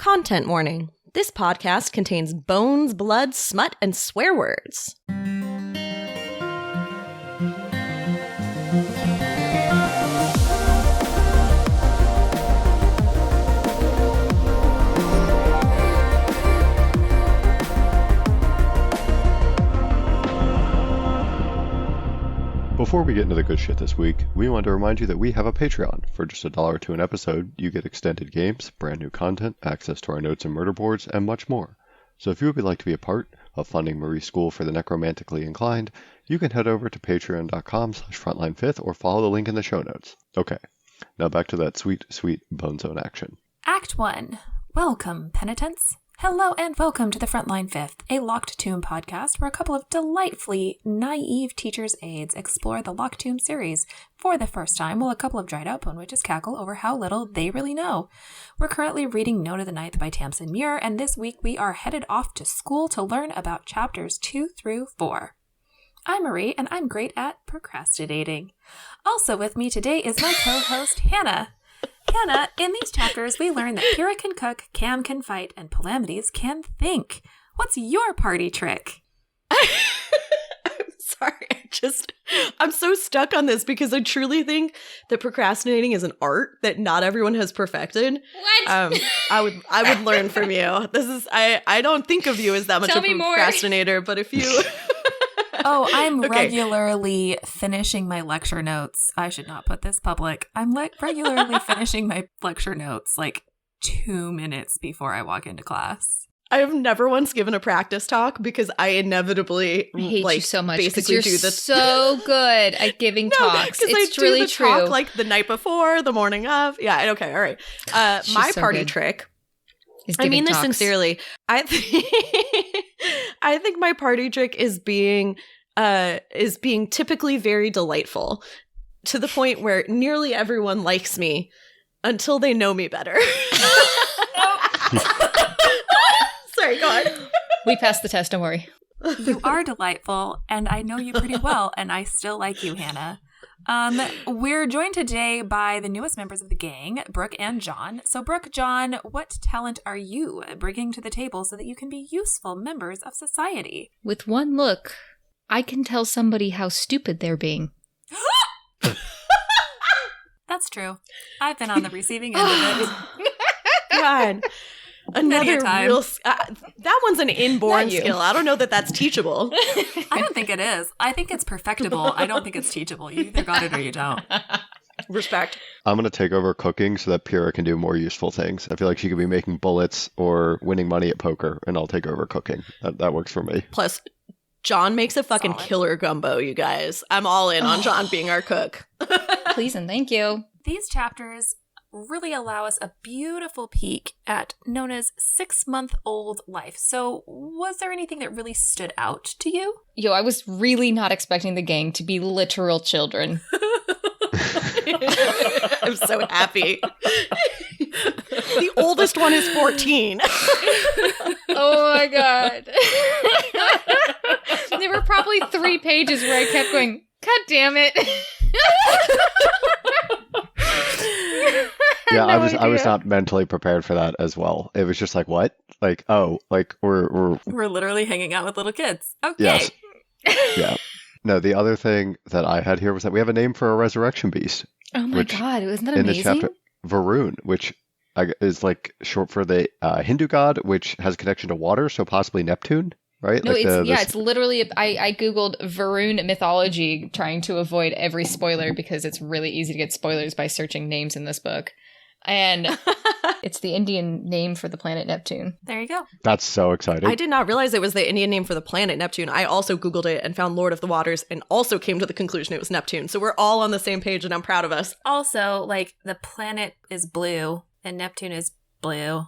Content warning. This podcast contains bones, blood, smut, and swear words. Before we get into the good shit this week, we want to remind you that we have a Patreon. For just $1 to an episode, you get extended games, brand new content, access to our notes and murder boards, and much more. So if you would like to be a part of funding Marie's School for the Necromantically Inclined, you can head over to patreon.com/frontlinefifth or follow the link in the show notes. Okay, now back to that sweet, sweet Bone Zone action. Act 1. Welcome, penitents. Hello and welcome to the Frontline Fifth, a Locked Tomb podcast where a couple of delightfully naive teachers' aides explore the Locked Tomb series for the first time, while a couple of dried out bone witches cackle over how little they really know. We're currently reading Note of the Ninth by Tamsin Muir, and this week we are headed off to school to learn about chapters 2 through 4. I'm Marie, and I'm great at procrastinating. Also with me today is my co-host, Hannah. Hannah, in these chapters, we learn that Pyrrha can cook, Cam can fight, and Palamedes can think. What's your party trick? I'm sorry. I'm so stuck on this because I truly think that procrastinating is an art that not everyone has perfected. What? I would learn from you. I don't think of you as that much of a procrastinator, but if you... Oh, I'm regularly finishing my lecture notes. I should not put this public. I'm regularly finishing my lecture notes like 2 minutes before I walk into class. I have never once given a practice talk because I inevitably hate you so much basically you're do this. So good at giving talks. It's I really do the true. talk like the night before, the morning of. Yeah. Okay. All right. My so party good. trick. I mean this sincerely. I think my party trick is being typically very delightful to the point where nearly everyone likes me until they know me better. Sorry, go on. We passed the test, don't worry. You are delightful, and I know you pretty well, and I still like you, Hannah. We're joined today by the newest members of the gang, Brooke and John. So, Brooke, John, what talent are you bringing to the table so that you can be useful members of society? With one look, I can tell somebody how stupid they're being. That's true. I've been on the receiving end of it. God. Another real... that one's an inborn skill. I don't know that that's teachable. I don't think it is. I think it's perfectible. I don't think it's teachable. You either got it or you don't. Respect. I'm going to take over cooking so that Pyrrha can do more useful things. I feel like she could be making bullets or winning money at poker, and I'll take over cooking. That works for me. Plus, John makes a fucking killer gumbo, you guys. I'm all in on John being our cook. Please and thank you. These chapters really allow us a beautiful peek at Nona's 6-month-old life. So was there anything that really stood out to you? Yo, I was really not expecting the gang to be literal children. I'm so happy. The oldest one is 14. Oh my god. There were probably 3 pages where I kept going, God damn it. Yeah, I was not mentally prepared for that as well. It was just like, what? Like, oh, like we're literally hanging out with little kids. Okay. Yes. Yeah. No, the other thing that I had here was that we have a name for a resurrection beast. Oh my god, wasn't that in amazing? the chapter, Varun, which is like short for the Hindu god, which has a connection to water, so possibly Neptune, right? No, like it's literally, I googled Varun mythology trying to avoid every spoiler because it's really easy to get spoilers by searching names in this book. And it's the Indian name for the planet Neptune. There you go. That's so exciting. I did not realize it was the Indian name for the planet Neptune. I also Googled it and found Lord of the Waters and also came to the conclusion it was Neptune. So we're all on the same page and I'm proud of us. Also, like, the planet is blue and Neptune is blue.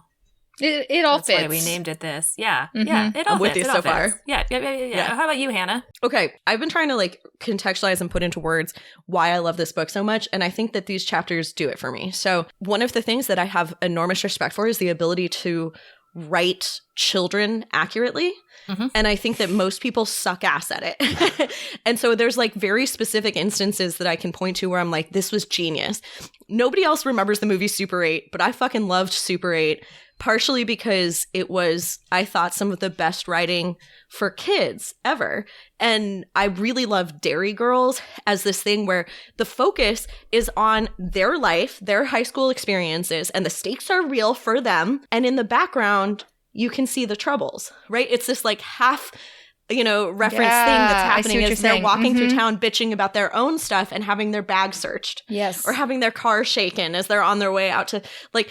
It all That's fits. Why we named it this. Yeah. Mm-hmm. Yeah. It all I'm with fits. you It all so far. fits. Yeah. How about you, Hannah? Okay. I've been trying to contextualize and put into words why I love this book so much. And I think that these chapters do it for me. So one of the things that I have enormous respect for is the ability to write children accurately. Mm-hmm. And I think that most people suck ass at it. And so there's very specific instances that I can point to where I'm like, this was genius. Nobody else remembers the movie Super 8, but I fucking loved Super 8. partially because it was, I thought, some of the best writing for kids ever. And I really love Dairy Girls as this thing where the focus is on their life, their high school experiences, and the stakes are real for them. And in the background, you can see the troubles, right? It's this like half, reference thing that's happening as they're walking through town bitching about their own stuff and having their bag searched. Yes. Or having their car shaken as they're on their way out to,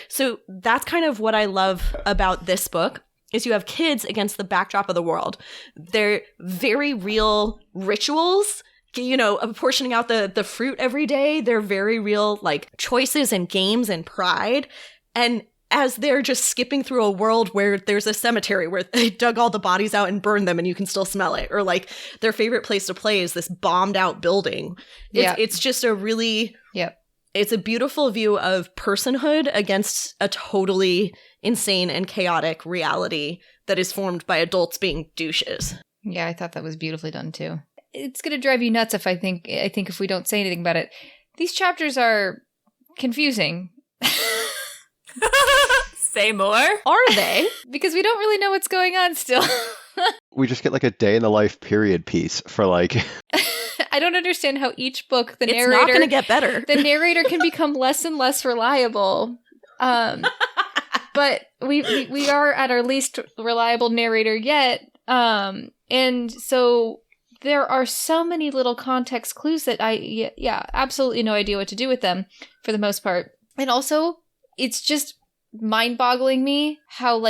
so that's kind of what I love about this book. Is you have kids against the backdrop of the world. They're very real rituals, apportioning out the fruit every day. They're very real, choices and games and pride. And as they're just skipping through a world where there's a cemetery where they dug all the bodies out and burned them and you can still smell it. Or their favorite place to play is this bombed out building. It's just a really... Yep. It's a beautiful view of personhood against a totally insane and chaotic reality that is formed by adults being douches. Yeah, I thought that was beautifully done too. It's going to drive you nuts if I think if we don't say anything about it. These chapters are confusing. Say more. Are they? Because we don't really know what's going on still. We just get a day in the life period piece for I don't understand how each book, it's not going to get better. The narrator can become less and less reliable. But we are at our least reliable narrator yet. And so there are so many little context clues that absolutely no idea what to do with them for the most part. And also, it's just mind-boggling me how,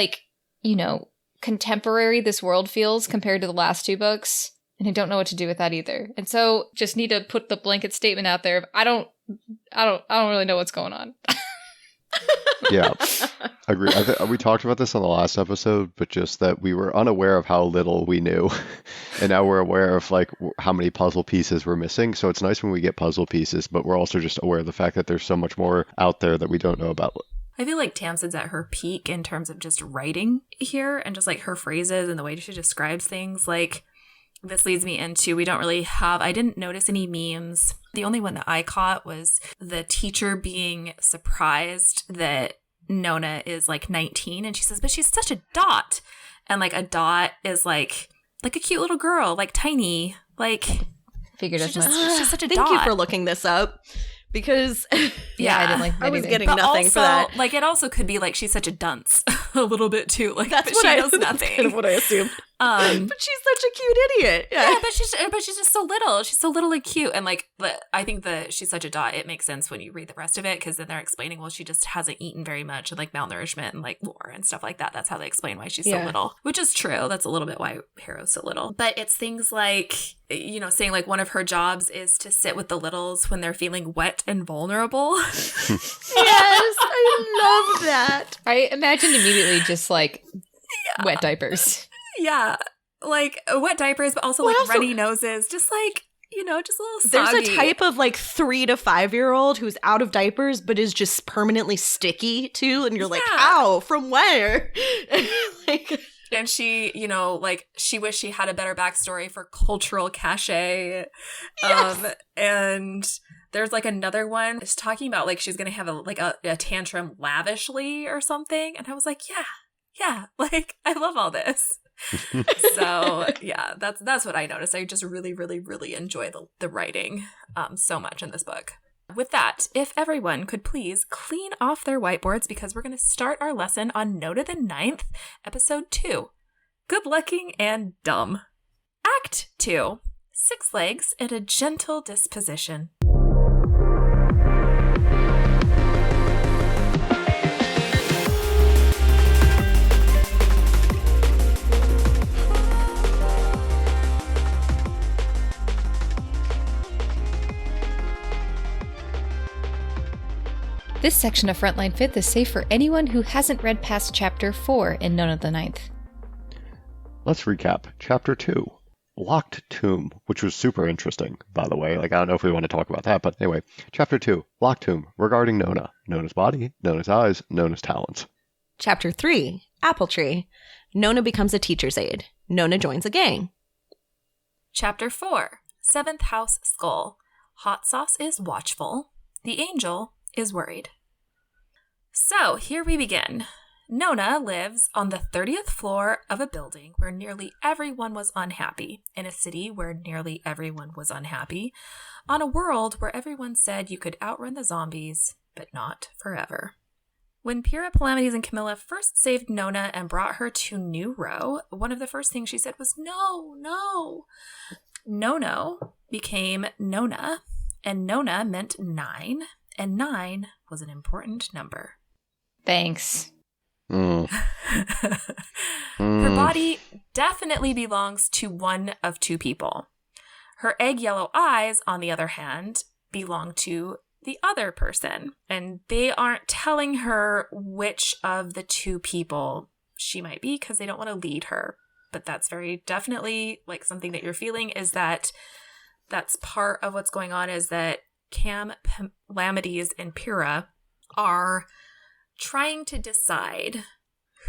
contemporary this world feels compared to the last two books. And I don't know what to do with that either. And so just need to put the blanket statement out there. I don't really know what's going on. Yeah, I agree. We talked about this on the last episode, but just that we were unaware of how little we knew. And now we're aware of how many puzzle pieces we're missing. So it's nice when we get puzzle pieces, but we're also just aware of the fact that there's so much more out there that we don't know about. I feel like Tamsin's at her peak in terms of just writing here and just her phrases and the way she describes things. This leads me into, I didn't notice any memes. The only one that I caught was the teacher being surprised that Nona is 19 and she says, but she's such a dot. And a dot is like a cute little girl, tiny, figured as much. She's just such a dot. Thank you for looking this up. Because yeah, I didn't like that I was either. getting but nothing also, for that. It also could be she's such a dunce a little bit too. That's but what she knows nothing. That's kind of what I assumed. But she's such a cute idiot. Yeah, but she's just so little. She's so little and cute. And I think that she's such a dot. It makes sense when you read the rest of it because then they're explaining, well, she just hasn't eaten very much and malnourishment and war and stuff like that. That's how they explain why she's so little, which is true. That's a little bit why Harrow's so little. But it's things saying one of her jobs is to sit with the littles when they're feeling wet and vulnerable. Yes, I love that. I imagined immediately just wet diapers. Yeah, wet diapers, but also runny noses, just just a little soggy. There's a type of 3 to 5 year old who's out of diapers but is just permanently sticky too, and you're ow, from where? And she, she wished she had a better backstory for cultural cachet. Yes. And there's another one. It's talking about she's gonna have a tantrum lavishly or something, and I was yeah, I love all this. So yeah, that's what I noticed. I just really, really, really enjoy the writing so much in this book. With that, if everyone could please clean off their whiteboards because we're going to start our lesson on Nona the Ninth, episode 2, Good Looking and Dumb. Act 2, 6 legs and a gentle disposition. This section of Frontline Fifth is safe for anyone who hasn't read past Chapter 4 in Nona the Ninth. Let's recap. Chapter 2, Locked Tomb, which was super interesting, by the way. I don't know if we want to talk about that, but anyway. Chapter 2, Locked Tomb, regarding Nona. Nona's body, Nona's eyes, Nona's talents. Chapter 3, Apple Tree. Nona becomes a teacher's aide. Nona joins a gang. Chapter 4, 7th House Skull. Hot Sauce is watchful. The Angel is worried. So, here we begin. Nona lives on the 30th floor of a building where nearly everyone was unhappy, in a city where nearly everyone was unhappy, on a world where everyone said you could outrun the zombies, but not forever. When Pyrrha, Palamedes, and Camilla first saved Nona and brought her to New Row, one of the first things she said was, "No, no." Nono became Nona, and Nona meant 9, and 9 was an important number. Thanks. Her body definitely belongs to one of two people. Her egg yellow eyes, on the other hand, belong to the other person. And they aren't telling her which of the two people she might be because they don't want to lead her. But that's very definitely like something that you're feeling, is that that's part of what's going on, is that Cam, Palamedes, and Pyrrha are trying to decide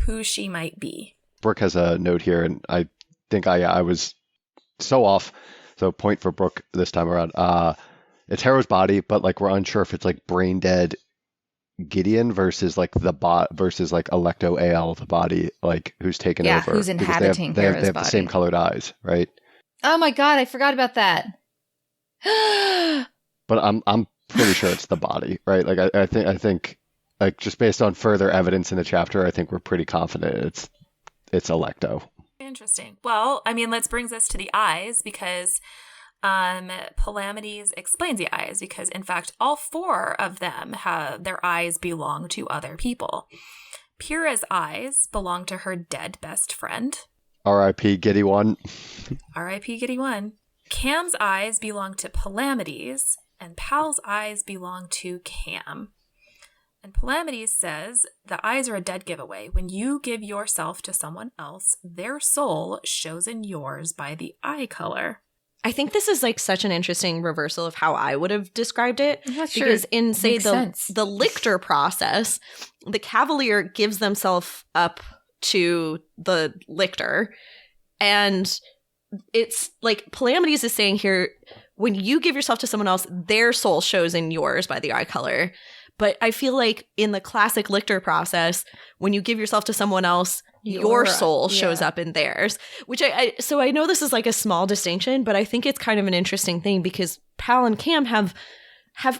who she might be. Brooke has a note here, and I think I was so off. So point for Brooke this time around. It's Harrow's body, but like we're unsure if it's like brain dead Gideon versus like the versus like Electo AL, the body, like who's taken over. Who's inhabiting they have Harrow's the body. same colored eyes, right? Oh my god, I forgot about that. But I'm pretty sure it's the body, right? Like I think like just based on further evidence in the chapter, I think we're pretty confident it's Electo. Interesting. Well, I mean, let's bring this to the eyes, because Palamedes explains the eyes, because in fact all 4 of them have their eyes belong to other people. Pyrrha's eyes belong to her dead best friend. R.I.P. Giddy One. R.I.P. Giddy One. Cam's eyes belong to Palamedes, and Pal's eyes belong to Cam. And Palamedes says, the eyes are a dead giveaway. When you give yourself to someone else, their soul shows in yours by the eye color. I think this is like such an interesting reversal of how I would have described it. I'm not sure Because in, say, makes sense. the lictor process, the Cavalier gives themselves up to the lictor. And it's like Palamedes is saying here, when you give yourself to someone else, their soul shows in yours by the eye color. But I feel like in the classic lictor process, when you give yourself to someone else, your soul shows up in theirs. Which so I know this is like a small distinction, but I think it's kind of an interesting thing, because Pal and Cam have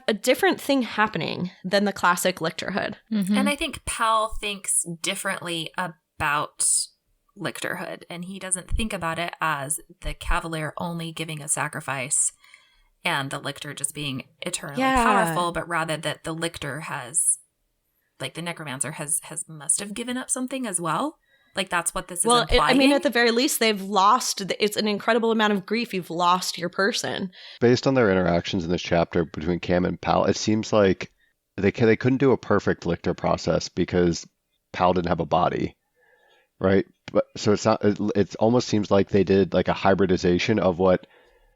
a different thing happening than the classic lictorhood. Mm-hmm. And I think Pal thinks differently about lictorhood, and he doesn't think about it as the Cavalier only giving a sacrifice and the lictor just being eternally powerful, but rather that the lictor has, like the necromancer must have given up something as well. Like that's what this is implying. I mean, at the very least, they've lost, it's an incredible amount of grief. You've lost your person. Based on their interactions in this chapter between Cam and Pal, it seems like they couldn't do a perfect lictor process because Pal didn't have a body, right? But so it almost seems like they did like a hybridization of what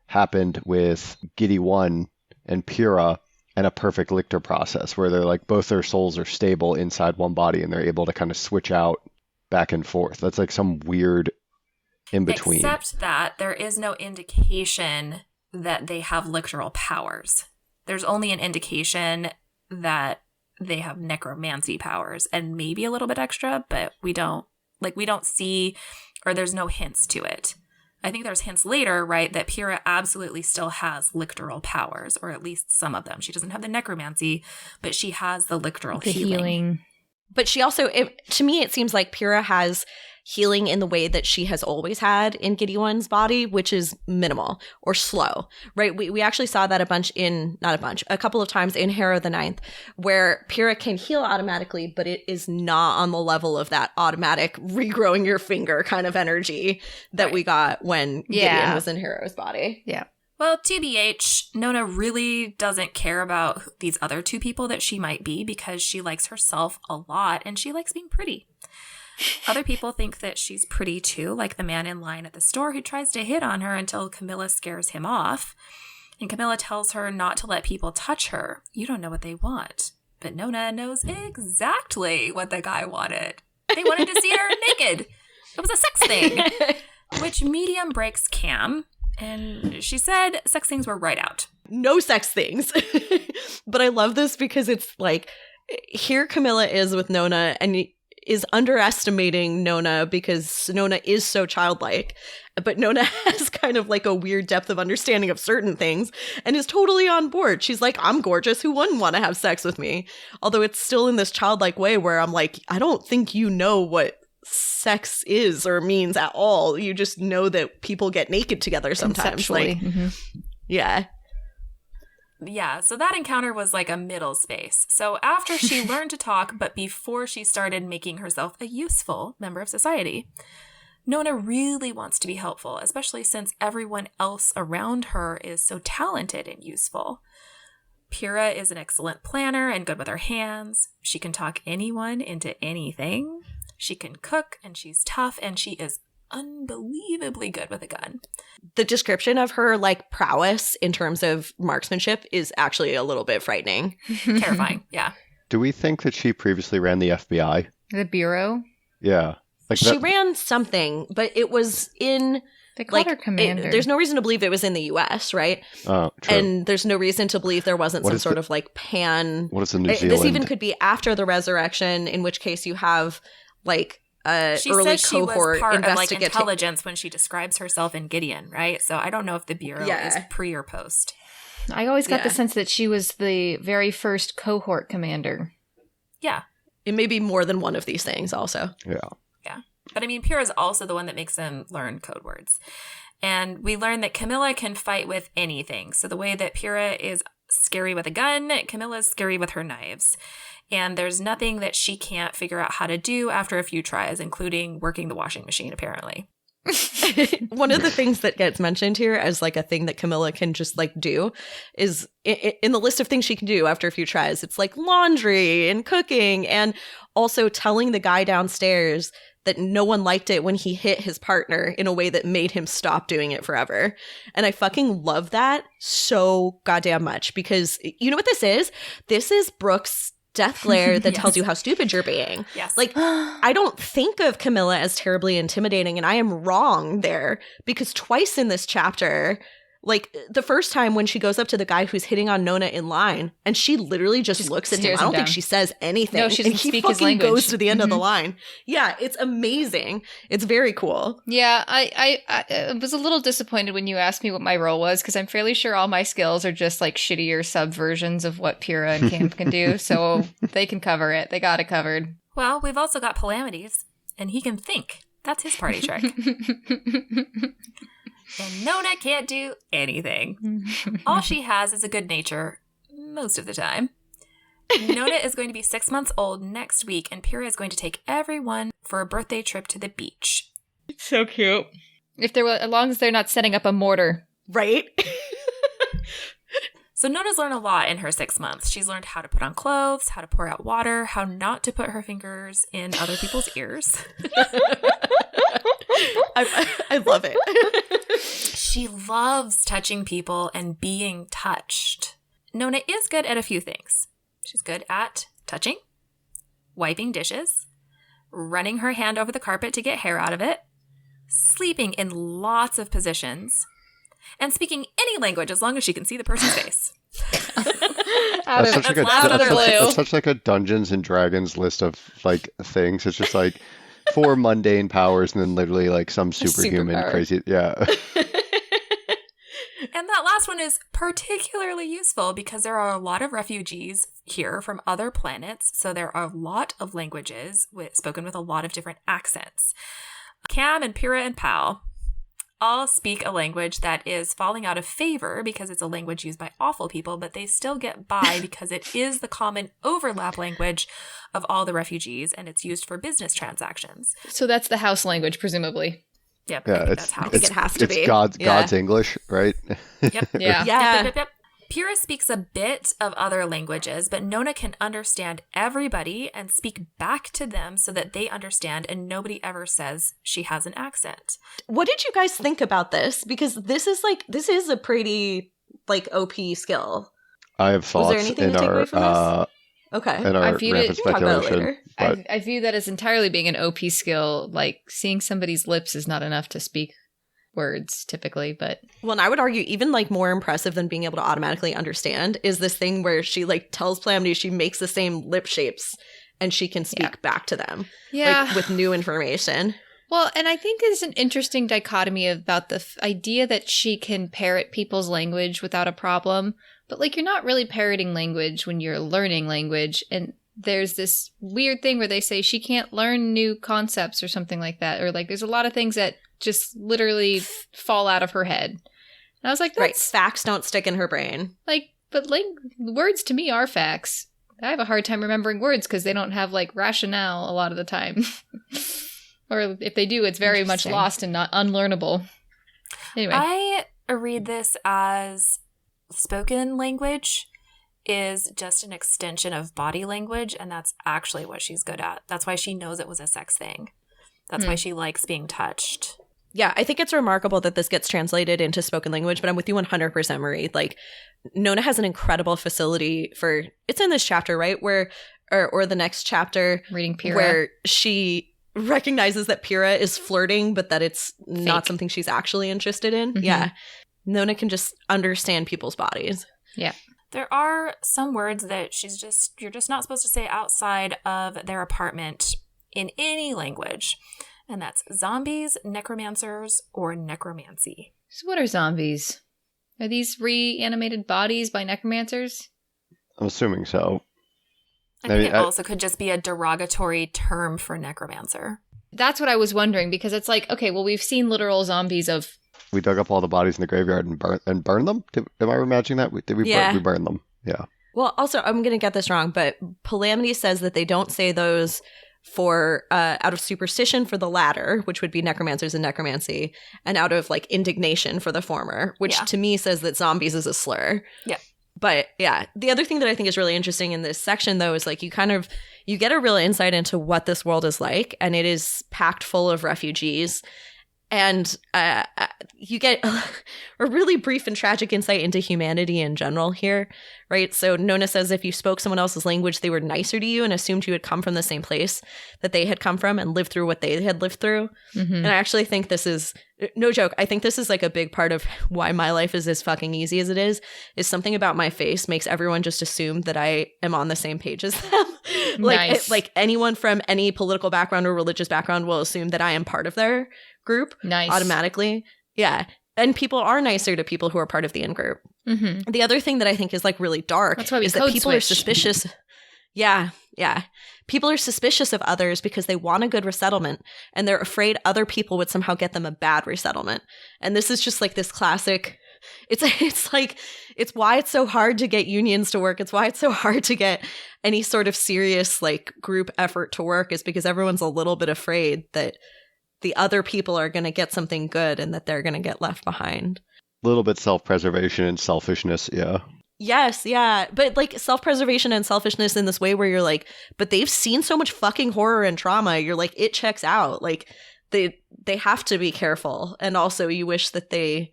happened with Giddy One and Pyrrha and a perfect lictor process, where they're like both their souls are stable inside one body and they're able to kind of switch out back and forth. That's like some weird in between. Except that there is no indication that they have lictoral powers. There's only an indication that they have necromancy powers and maybe a little bit extra, but we don't see, or there's no hints to it. I think there's hints later, right, that Pyrrha absolutely still has lictoral powers, or at least some of them. She doesn't have the necromancy, but she has the lictoral healing. But she also, to me, it seems like Pyrrha has healing in the way that she has always had in Giddy One's body, which is minimal or slow, right? We actually saw that a couple of times in Harrow the Ninth, where Pyrrha can heal automatically, but it is not on the level of that automatic regrowing your finger kind of energy that we got when Gideon was in Harrow's body. Yeah. Well, TBH, Nona really doesn't care about these other two people that she might be, because she likes herself a lot and she likes being pretty. Other people think that she's pretty too, like the man in line at the store who tries to hit on her until Camilla scares him off. And Camilla tells her not to let people touch her. You don't know what they want. But Nona knows exactly what the guy wanted. They wanted to see her naked. It was a sex thing, which medium breaks Cam. And she said sex things were right out. No sex things. But I love this because it's like, here Camilla is with Nona, and is underestimating Nona because Nona is so childlike, but Nona has kind of like a weird depth of understanding of certain things and is totally on board. She's like, I'm gorgeous. Who wouldn't want to have sex with me? Although it's still in this childlike way where I'm like, I don't think you know what sex is or means at all. You just know that people get naked together sometimes. Like, yeah. Yeah, so that encounter was like a middle space. So after she learned to talk, but before she started making herself a useful member of society, Nona really wants to be helpful, especially since everyone else around her is so talented and useful. Pyrrha is an excellent planner and good with her hands. She can talk anyone into anything. She can cook, and she's tough, and she is unbelievably good with a gun. The description of her like prowess in terms of marksmanship is actually a little bit frightening. Terrifying, yeah. Do we think that she previously ran the FBI? The Bureau? Yeah. Like she ran something, but it was in They called her commander. there's no reason to believe it was in the US, right? Oh, true. And there's no reason to believe there wasn't some sort of like pan. What is the New Zealand? This even could be after the resurrection, in which case you have like she early says she cohort was part of like investigative intelligence when she describes herself in Gideon, right? So I don't know if the Bureau is pre or post. I always got the sense that she was the very first cohort commander. Yeah. It may be more than one of these things also. Yeah. Yeah. But I mean, Pyrrha is also the one that makes them learn code words. And we learn that Camilla can fight with anything. So the way that Pyrrha is scary with a gun, Camilla is scary with her knives. And there's nothing that she can't figure out how to do after a few tries, including working the washing machine, apparently. One of the things that gets mentioned here as like a thing that Camilla can just like do is in the list of things she can do after a few tries, it's like laundry and cooking and also telling the guy downstairs that no one liked it when he hit his partner in a way that made him stop doing it forever. And I fucking love that so goddamn much because you know what this is? This is Brooke's death glare that tells you how stupid you're being. Yes. Like, I don't think of Camilla as terribly intimidating, and I am wrong there because twice in this chapter, like the first time when she goes up to the guy who's hitting on Nona in line, and she literally just looks at him. I don't think she says anything. No, she doesn't speak his language. And he fucking goes to the end of the line. Yeah, it's amazing. It's very cool. Yeah, I was a little disappointed when you asked me what my role was because I'm fairly sure all my skills are just like shittier subversions of what Pyrrha and Camp can do. So they can cover it. They got it covered. Well, we've also got Palamides, and he can think. That's his party trick. And Nona can't do anything. All she has is a good nature most of the time. Nona is going to be 6 months old next week, and Pyrrha is going to take everyone for a birthday trip to the beach. So cute. As long as they're not setting up a mortar. Right? So Nona's learned a lot in her 6 months. She's learned how to put on clothes, how to pour out water, how not to put her fingers in other people's ears. I love it. She loves touching people and being touched. Nona is good at a few things. She's good at touching, wiping dishes, running her hand over the carpet to get hair out of it, sleeping in lots of positions, and speaking any language as long as she can see the person's face. That's such like a Dungeons and Dragons list of like things. It's just like 4 mundane powers and then literally like some superhuman crazy. Yeah. And that last one is particularly useful because there are a lot of refugees here from other planets. So there are a lot of languages spoken with a lot of different accents. Cam and Pyrrha and Pal all speak a language that is falling out of favor because it's a language used by awful people, but they still get by because it is the common overlap language of all the refugees, and it's used for business transactions. So that's the house language, presumably. Yep, yeah, that's how I think it has to be. It's God's English, right? Yep. Yeah. Yep. Pyrrha speaks a bit of other languages, but Nona can understand everybody and speak back to them so that they understand, and nobody ever says she has an accent. What did you guys think about this? Because this is a pretty like OP skill. I have thoughts in our okay. In our rampant speculation. I view that as entirely being an OP skill. Like seeing somebody's lips is not enough to speak words typically, but and I would argue even like more impressive than being able to automatically understand is this thing where she like tells Plamity she makes the same lip shapes and she can speak back to them with new information. Well, and I think there's an interesting dichotomy about the idea that she can parrot people's language without a problem, but like you're not really parroting language when you're learning language. And there's this weird thing where they say she can't learn new concepts or something like that. Or like there's a lot of things that just literally fall out of her head. And I was like, that's facts don't stick in her brain. Like, but words to me are facts. I have a hard time remembering words because they don't have like rationale a lot of the time. Or if they do, it's very much lost and not unlearnable. Anyway. I read this as spoken language is just an extension of body language, and that's actually what she's good at. That's why she knows it was a sex thing. That's why she likes being touched. Yeah, I think it's remarkable that this gets translated into spoken language, but I'm with you 100%, Marie. Like, Nona has an incredible facility for, it's in this chapter, right? Where, or the next chapter. Reading Pyrrha. Where she recognizes that Pyrrha is flirting, but that it's not something she's actually interested in. Mm-hmm. Yeah. Nona can just understand people's bodies. Yeah. There are some words that you're just not supposed to say outside of their apartment in any language. And that's zombies, necromancers, or necromancy. So what are zombies? Are these reanimated bodies by necromancers? I'm assuming so. I think it also could just be a derogatory term for necromancer. That's what I was wondering, because it's like, okay, well, we've seen literal zombies of... We dug up all the bodies in the graveyard and burned them? Am I imagining that? We burn them? Yeah. Well, also, I'm going to get this wrong, but Palamity says that they don't say those for out of superstition for the latter, which would be necromancers and necromancy, and out of like indignation for the former, which to me says that zombies is a slur. Yeah. But yeah, the other thing that I think is really interesting in this section, though, is like you get a real insight into what this world is like, and it is packed full of refugees. And you get a really brief and tragic insight into humanity in general here, right? So Nona says if you spoke someone else's language, they were nicer to you and assumed you had come from the same place that they had come from and lived through what they had lived through. Mm-hmm. And I actually think this is, no joke, I think this is like a big part of why my life is as fucking easy as it is something about my face makes everyone just assume that I am on the same page as them. Like anyone from any political background or religious background will assume that I am part of their group automatically. Yeah. And people are nicer to people who are part of the in-group. Mm-hmm. The other thing that I think is like really dark is that people are suspicious. Yeah. People are suspicious of others because they want a good resettlement and they're afraid other people would somehow get them a bad resettlement. And this is just like this classic, it's why it's so hard to get unions to work. It's why it's so hard to get any sort of serious like group effort to work is because everyone's a little bit afraid that the other people are going to get something good and that they're going to get left behind. A little bit self-preservation and selfishness, yeah. Yes, yeah. But like self-preservation and selfishness in this way where you're like, but they've seen so much fucking horror and trauma. You're like, it checks out. Like they have to be careful. And also you wish that they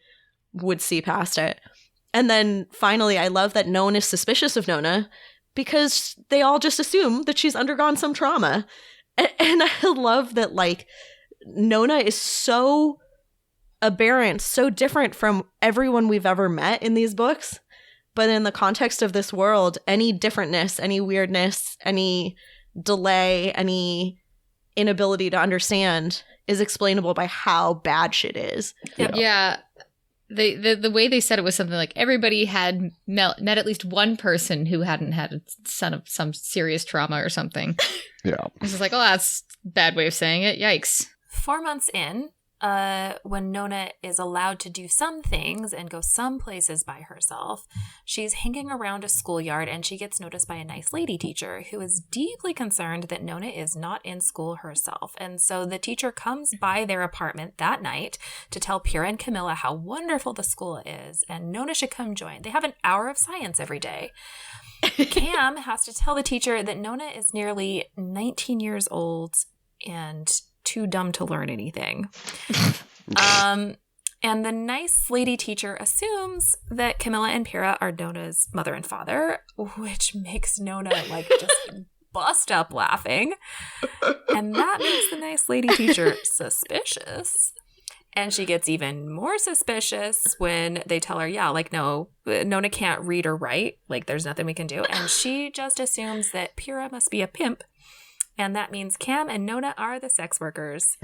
would see past it. And then finally, I love that no one is suspicious of Nona because they all just assume that she's undergone some trauma. And I love that like Nona is so aberrant, so different from everyone we've ever met in these books. But in the context of this world, any differentness, any weirdness, any delay, any inability to understand is explainable by how bad shit is. Yeah. The way they said it was something like everybody had met at least one person who hadn't had some serious trauma or something. Yeah. It's just like, oh, that's a bad way of saying it. Yikes. 4 months in, when Nona is allowed to do some things and go some places by herself, she's hanging around a schoolyard and she gets noticed by a nice lady teacher who is deeply concerned that Nona is not in school herself. And so the teacher comes by their apartment that night to tell Pyrrha and Camilla how wonderful the school is and Nona should come join. They have an hour of science every day. Cam has to tell the teacher that Nona is nearly 19 years old and too dumb to learn anything. And the nice lady teacher assumes that Camilla and Pyrrha are Nona's mother and father, which makes Nona like just bust up laughing. And that makes the nice lady teacher suspicious. And she gets even more suspicious when they tell her, no, Nona can't read or write. Like, there's nothing we can do. And she just assumes that Pyrrha must be a pimp And that means Cam and Nona are the sex workers.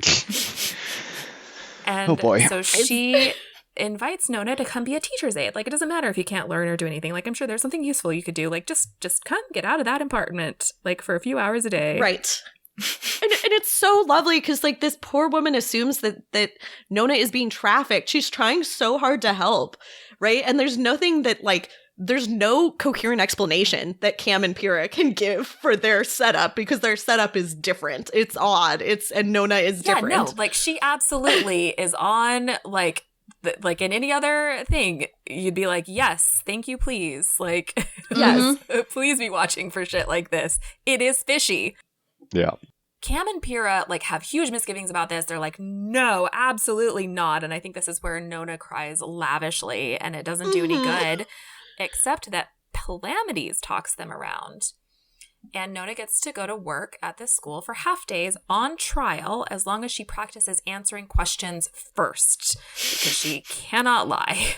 And Oh, boy. so she invites Nona to come be a teacher's aide. Like, it doesn't matter if you can't learn or do anything. Like, I'm sure there's something useful you could do. Like, just come get out of that apartment, like, for a few hours a day. Right. And it's so lovely because, like, this poor woman assumes that Nona is being trafficked. She's trying so hard to help, right? And there's nothing that, like, there's no coherent explanation that Cam and Pyrrha can give for their setup because their setup is different. It's odd. And Nona is different. Yeah, no, like, she absolutely is on, like in any other thing, you'd be like, yes, thank you, please. Like, yes, please be watching for shit like this. It is fishy. Yeah. Cam and Pyrrha, like, have huge misgivings about this. They're like, no, absolutely not. And I think this is where Nona cries lavishly, and it doesn't do any good, except that Palamedes talks them around. And Nona gets to go to work at this school for half days on trial as long as she practices answering questions first, because she cannot lie.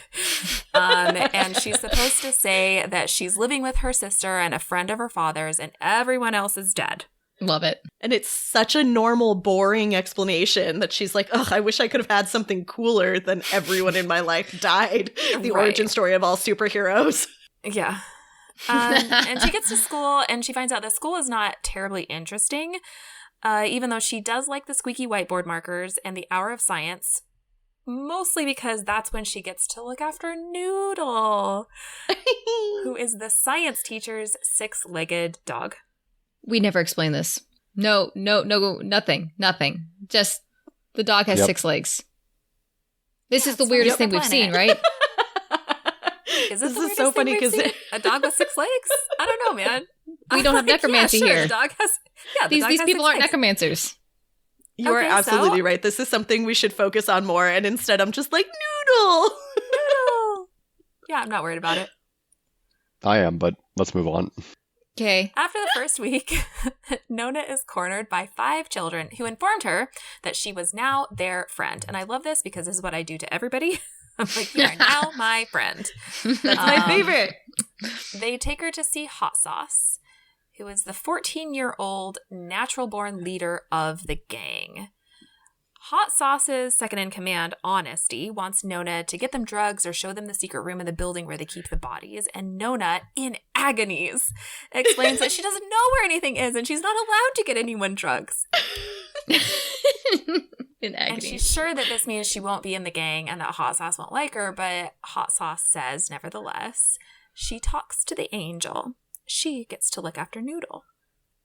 And she's supposed to say that she's living with her sister and a friend of her father's, and everyone else is dead. Love it. And it's such a normal, boring explanation that she's like, ugh, I wish I could have had something cooler than everyone in my life died. The origin story of all superheroes. Yeah. And she gets to school and she finds out that school is not terribly interesting, even though she does like the squeaky whiteboard markers and the hour of science, mostly because that's when she gets to look after Noodle, who is the science teacher's six-legged dog. We never explain this. No, nothing. Just the dog has 6 legs. This is the weirdest thing we've seen, right? This is so funny because a dog with 6 legs? I don't know, man. We don't have necromancy here. The dog has, these people aren't necromancers. You are absolutely right. This is something we should focus on more. And instead, I'm just like, Noodle. Yeah, I'm not worried about it. I am, but let's move on. Okay. After the first week, Nona is cornered by 5 children who informed her that she was now their friend. And I love this because this is what I do to everybody. I'm like, you are now my friend. That's my favorite. They take her to see Hot Sauce, who is the 14-year-old natural-born leader of the gang. Hot Sauce's second-in-command, Honesty, wants Nona to get them drugs or show them the secret room in the building where they keep the bodies. And Nona, in agonies, explains that she doesn't know where anything is and she's not allowed to get anyone drugs. In agony. And she's sure that this means she won't be in the gang and that Hot Sauce won't like her, but Hot Sauce says, nevertheless, she talks to the angel. She gets to look after Noodle.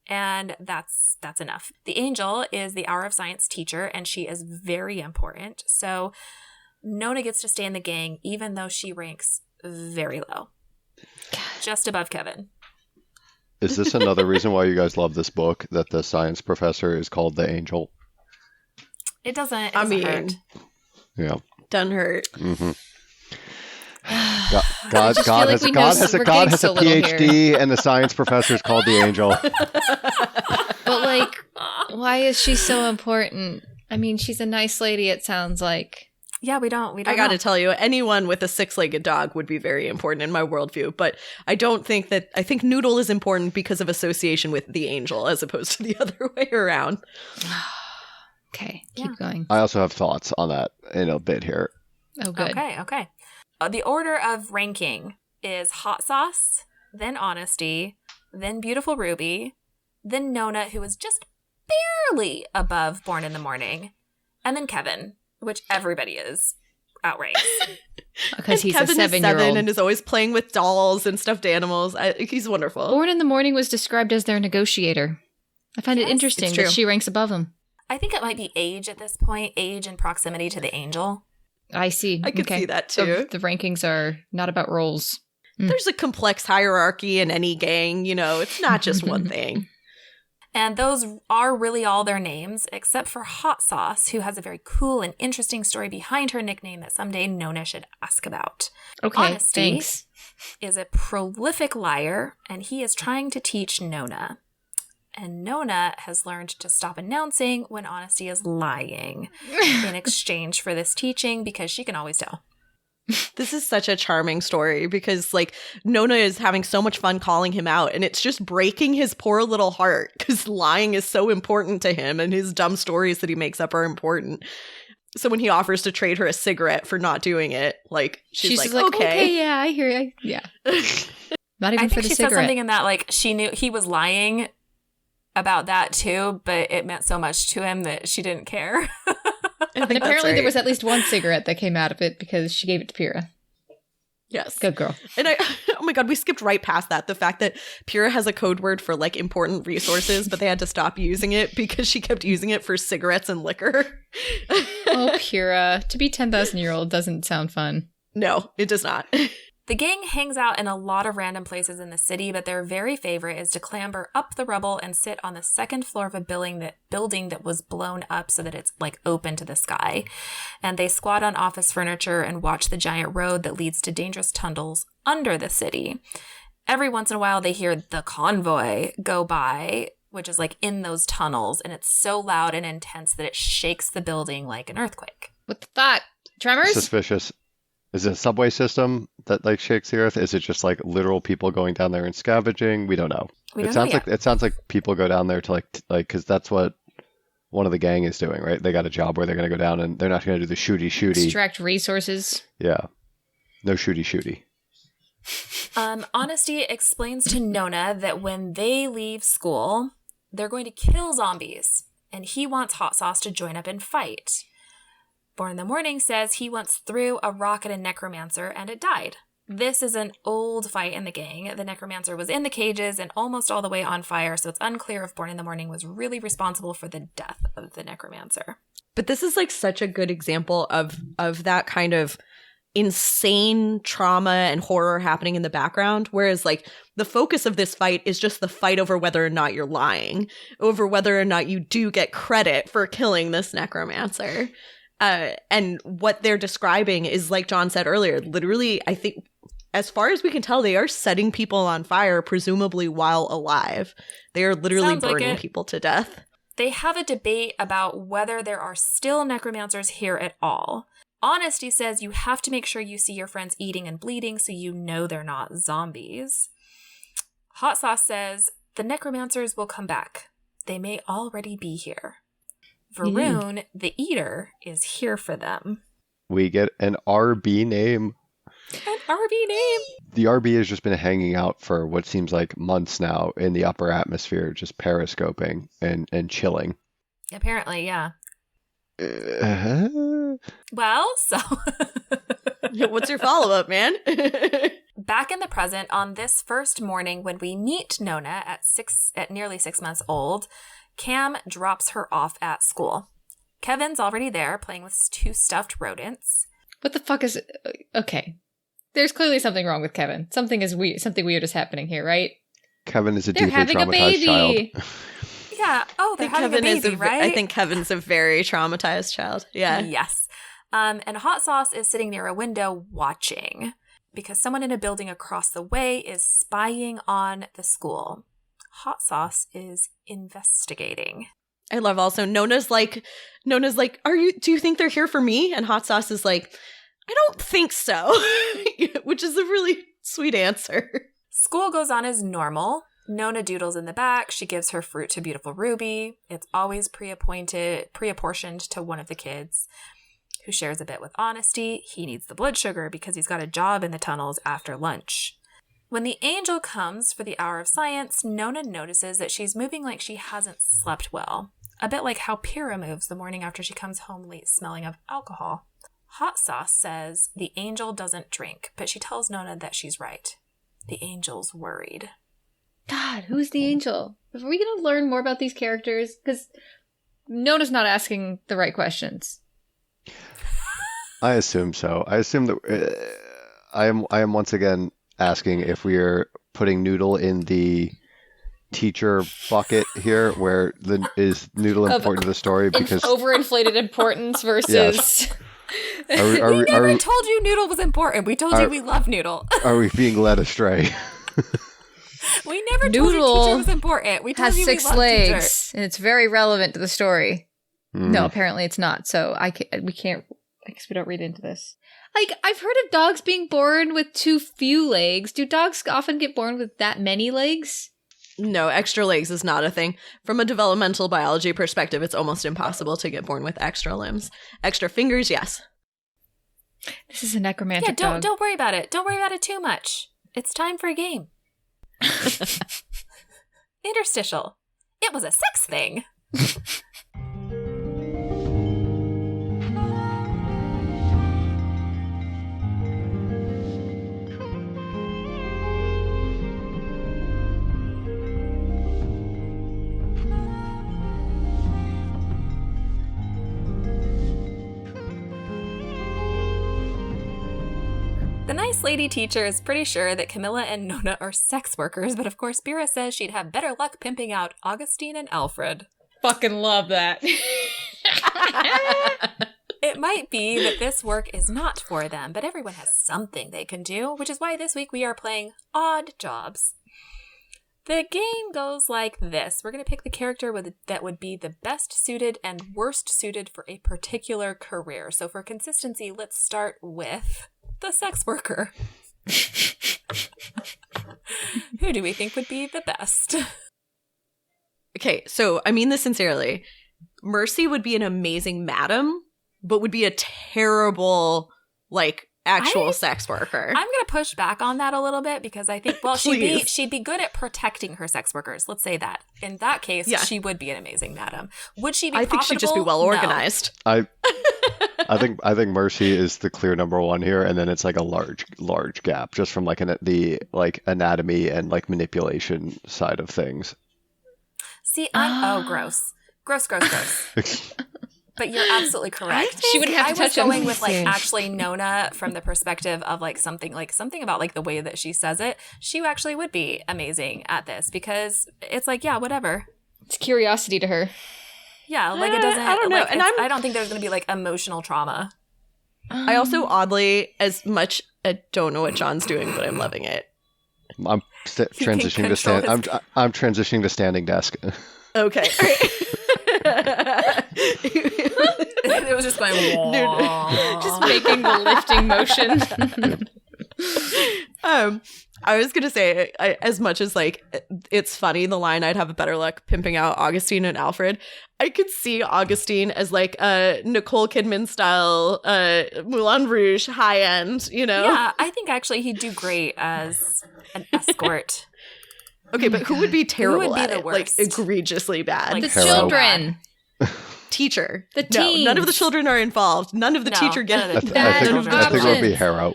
And that's enough. The angel is the Hour of Science teacher, and she is very important. So Nona gets to stay in the gang, even though she ranks very low. Just above Kevin. Is this another reason why you guys love this book, that the science professor is called the angel? It doesn't hurt. Yeah. Doesn't hurt. Mm-hmm. God has a PhD here. and the science professor is called the angel. But, like, why is she so important? I mean, she's a nice lady, it sounds like. Yeah, we don't I gotta tell you, anyone with a 6-legged dog would be very important in my worldview, but I think Noodle is important because of association with the angel as opposed to the other way around. Okay, keep going. I also have thoughts on that in a bit here. Oh, good. Okay. The order of ranking is Hot Sauce, then Honesty, then Beautiful Ruby, then Nona, who is just barely above Born in the Morning, and then Kevin, which everybody is outranked. Because he's Kevin a 7-year-old. is 7 and is always playing with dolls and stuffed animals. He's wonderful. Born in the Morning was described as their negotiator. I find it interesting that she ranks above him. I think it might be age at this point, age and proximity to the angel. I see. I could see that too. The rankings are not about roles. There's a complex hierarchy in any gang, it's not just one thing. And those are really all their names, except for Hot Sauce, who has a very cool and interesting story behind her nickname that someday Nona should ask about. Okay, Honesty thanks. is a prolific liar, and he is trying to teach Nona. And Nona has learned to stop announcing when Honesty is lying in exchange for this teaching because she can always tell. This is such a charming story because, like, Nona is having so much fun calling him out, and it's just breaking his poor little heart because lying is so important to him, and his dumb stories that he makes up are important. So when he offers to trade her a cigarette for not doing it, like, she's like, okay, yeah, I hear you. Yeah. Not even I for think the she cigarette. said something in that, like, she knew he was lying about that too, but it meant so much to him that she didn't care. And apparently there was at least one cigarette that came out of it because she gave it to Pyrrha. Yes. Good girl. And oh my God, we skipped right past that. The fact that Pyrrha has a code word for, like, important resources, but they had to stop using it because she kept using it for cigarettes and liquor. Oh, Pyrrha. To be 10,000-year-old doesn't sound fun. No, it does not. The gang hangs out in a lot of random places in the city, but their very favorite is to clamber up the rubble and sit on the second floor of a building that was blown up so that it's, like, open to the sky. And they squat on office furniture and watch the giant road that leads to dangerous tunnels under the city. Every once in a while, they hear the convoy go by, which is, like, in those tunnels, and it's so loud and intense that it shakes the building like an earthquake. What the fuck? Tremors? Suspicious. Is it a subway system that, like, shakes the earth? Is it just, like, literal people going down there and scavenging? We don't know. It sounds like people go down there to like because that's what one of the gang is doing, right? They got a job where they're going to go down and they're not going to do the shooty. Extract resources. Yeah. No shooty. Honesty explains to Nona that when they leave school, they're going to kill zombies, and he wants Hot Sauce to join up and fight. Born in the Morning says he once threw a rock at a necromancer and it died. This is an old fight in the gang. The necromancer was in the cages and almost all the way on fire, so it's unclear if Born in the Morning was really responsible for the death of the necromancer. But this is, like, such a good example of that kind of insane trauma and horror happening in the background, whereas, like, the focus of this fight is just the fight over whether or not you're lying, over whether or not you do get credit for killing this necromancer. And what they're describing is, like John said earlier, literally, I think, as far as we can tell, they are setting people on fire, presumably while alive. They are literally burning people to death. They have a debate about whether there are still necromancers here at all. Honesty says you have to make sure you see your friends eating and bleeding so you know they're not zombies. Hot Sauce says the necromancers will come back. They may already be here. Varun, the eater, is here for them. We get an RB name. An RB name? The RB has just been hanging out for what seems like months now in the upper atmosphere, just periscoping and chilling. Apparently, yeah. Well, so... What's your follow-up, man? Back in the present, on this first morning when we meet Nona at nearly 6 months old, Cam drops her off at school. Kevin's already there, playing with 2 stuffed rodents. What the fuck is... Okay. There's clearly something wrong with Kevin. Something weird is happening here, right? Kevin is a They're deeply having a traumatized child. baby. Yeah. Oh, they're having a baby, right? I think Kevin's a very traumatized child. Yeah. Yes. And Hot Sauce is sitting near a window watching because someone in a building across the way is spying on the school. Hot Sauce is investigating. I love also Nona's like, do you think they're here for me? And Hot Sauce is like, I don't think so, which is a really sweet answer. School goes on as normal. Nona doodles in the back. She gives her fruit to beautiful Ruby. It's always pre-apportioned to one of the kids who shares a bit with Honesty. He needs the blood sugar because he's got a job in the tunnels after lunch. When the angel comes for the hour of science, Nona notices that she's moving like she hasn't slept well. A bit like how Pyrrha moves the morning after she comes home late smelling of alcohol. Hot Sauce says the angel doesn't drink, but she tells Nona that she's right. The angel's worried. God, who's the angel? Are we going to learn more about these characters? Because Nona's not asking the right questions. I assume so. I assume that I am once again asking if we are putting Noodle in the teacher bucket here, where is Noodle important to the story? Because overinflated importance versus... Yes. We never told you Noodle was important. We told you we love Noodle. Are we being led astray? We never told you teacher was important. We told has you 6 we love legs, teacher. and it's very relevant to the story. No, apparently it's not. So we can't. I guess we don't read into this. Like, I've heard of dogs being born with too few legs. Do dogs often get born with that many legs? No, extra legs is not a thing. From a developmental biology perspective, it's almost impossible to get born with extra limbs. Extra fingers, yes. This is a necromantic dog. Don't worry about it. Don't worry about it too much. It's time for a game. Interstitial. It was a sex thing. The nice lady teacher is pretty sure that Camilla and Nona are sex workers, but of course Bira says she'd have better luck pimping out Augustine and Alfred. Fucking love that. It might be that this work is not for them, but everyone has something they can do, which is why this week we are playing Odd Jobs. The game goes like this. We're going to pick the character that would be the best suited and worst suited for a particular career. So for consistency, let's start with the sex worker. Who do we think would be the best? Okay, so I mean this sincerely. Mercy would be an amazing madam, but would be a terrible, actual sex worker. I'm going to push back on that a little bit because I think, she'd be good at protecting her sex workers. Let's say that. In that case, she would be an amazing madam. Would she be I think she'd just be well organized. No. I think Mercy is the clear number one here, and then it's like a large gap just from the anatomy and manipulation side of things. See, gross. Gross. But you're absolutely correct. She wouldn't have to touch him. I was going with actually Nona from the perspective of something about the way that she says it. She actually would be amazing at this because it's whatever. It's curiosity to her. Yeah, it doesn't. I don't know, and I don't think there's going to be emotional trauma. I also oddly, as much, I don't know what John's doing, but I'm loving it. I'm transitioning to stand. I'm transitioning to standing desk. Okay. It was just going, just making the lifting motion. I was gonna say, as much as it's funny, the line "I'd have a better luck pimping out Augustine and Alfred," I could see Augustine as a Nicole Kidman style Moulin Rouge high end, Yeah, I think actually he'd do great as an escort. Okay, but who would be terrible who would be at the it? worst? Egregiously bad. The children. Teacher. The teens. No, none of the children are involved. None of the teacher get I think it would be Harrow.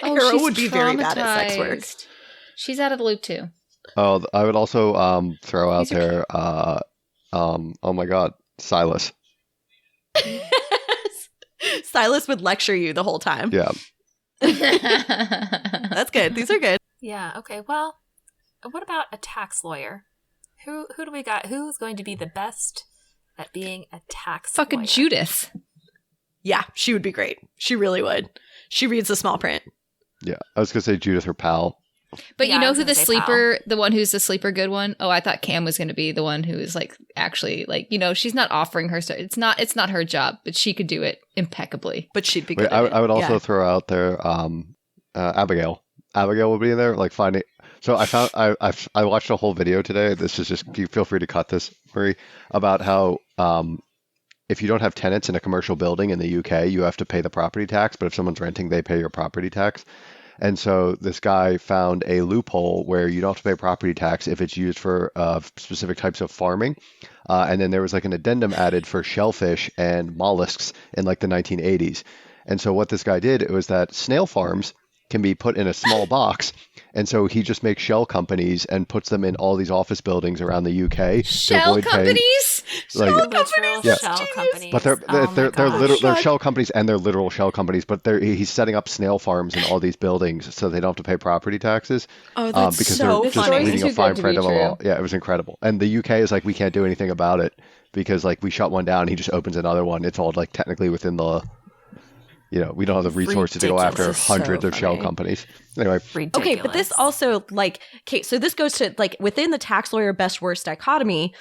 Harrow would be very bad at sex work. She's out of the loop too. Oh, I would also throw out there. Oh my God, Silas. Silas would lecture you the whole time. Yeah. That's good. These are good. Yeah. Okay. Well, what about a tax lawyer? Who do we got? Who's going to be the best at being a tax lawyer? Fucking Judith. Yeah, she would be great. She really would. She reads the small print. Yeah, I was gonna say Judith, her pal. But you know who the sleeper, the one who's the sleeper good one? Oh, I thought Cam was going to be the one who is actually she's not offering her stuff. It's not her job, but she could do it impeccably. But she'd be good. I would also throw out there Abigail. Abigail would be in there, finding. So I watched a whole video today. This is just, you feel free to cut this, Marie, about how if you don't have tenants in a commercial building in the UK, you have to pay the property tax. But if someone's renting, they pay your property tax. And so this guy found a loophole where you don't have to pay property tax if it's used for specific types of farming. And then there was an addendum added for shellfish and mollusks in the 1980s. And so what this guy did was that snail farms can be put in a small box. And so he just makes shell companies and puts them in all these office buildings around the UK. Shell companies? Shell companies. But they're shell companies and they're literal shell companies. But he's setting up snail farms in all these buildings so they don't have to pay property taxes. Oh, that's because so they're just funny. reading a fine print of a law. Yeah, it was incredible. And the UK is we can't do anything about it because we shut one down. He just opens another one. It's all technically within the. We don't have the resources to go after hundreds of shell companies. Anyway. Ridiculous. Okay, but this also, so this goes to, within the tax lawyer best worst dichotomy,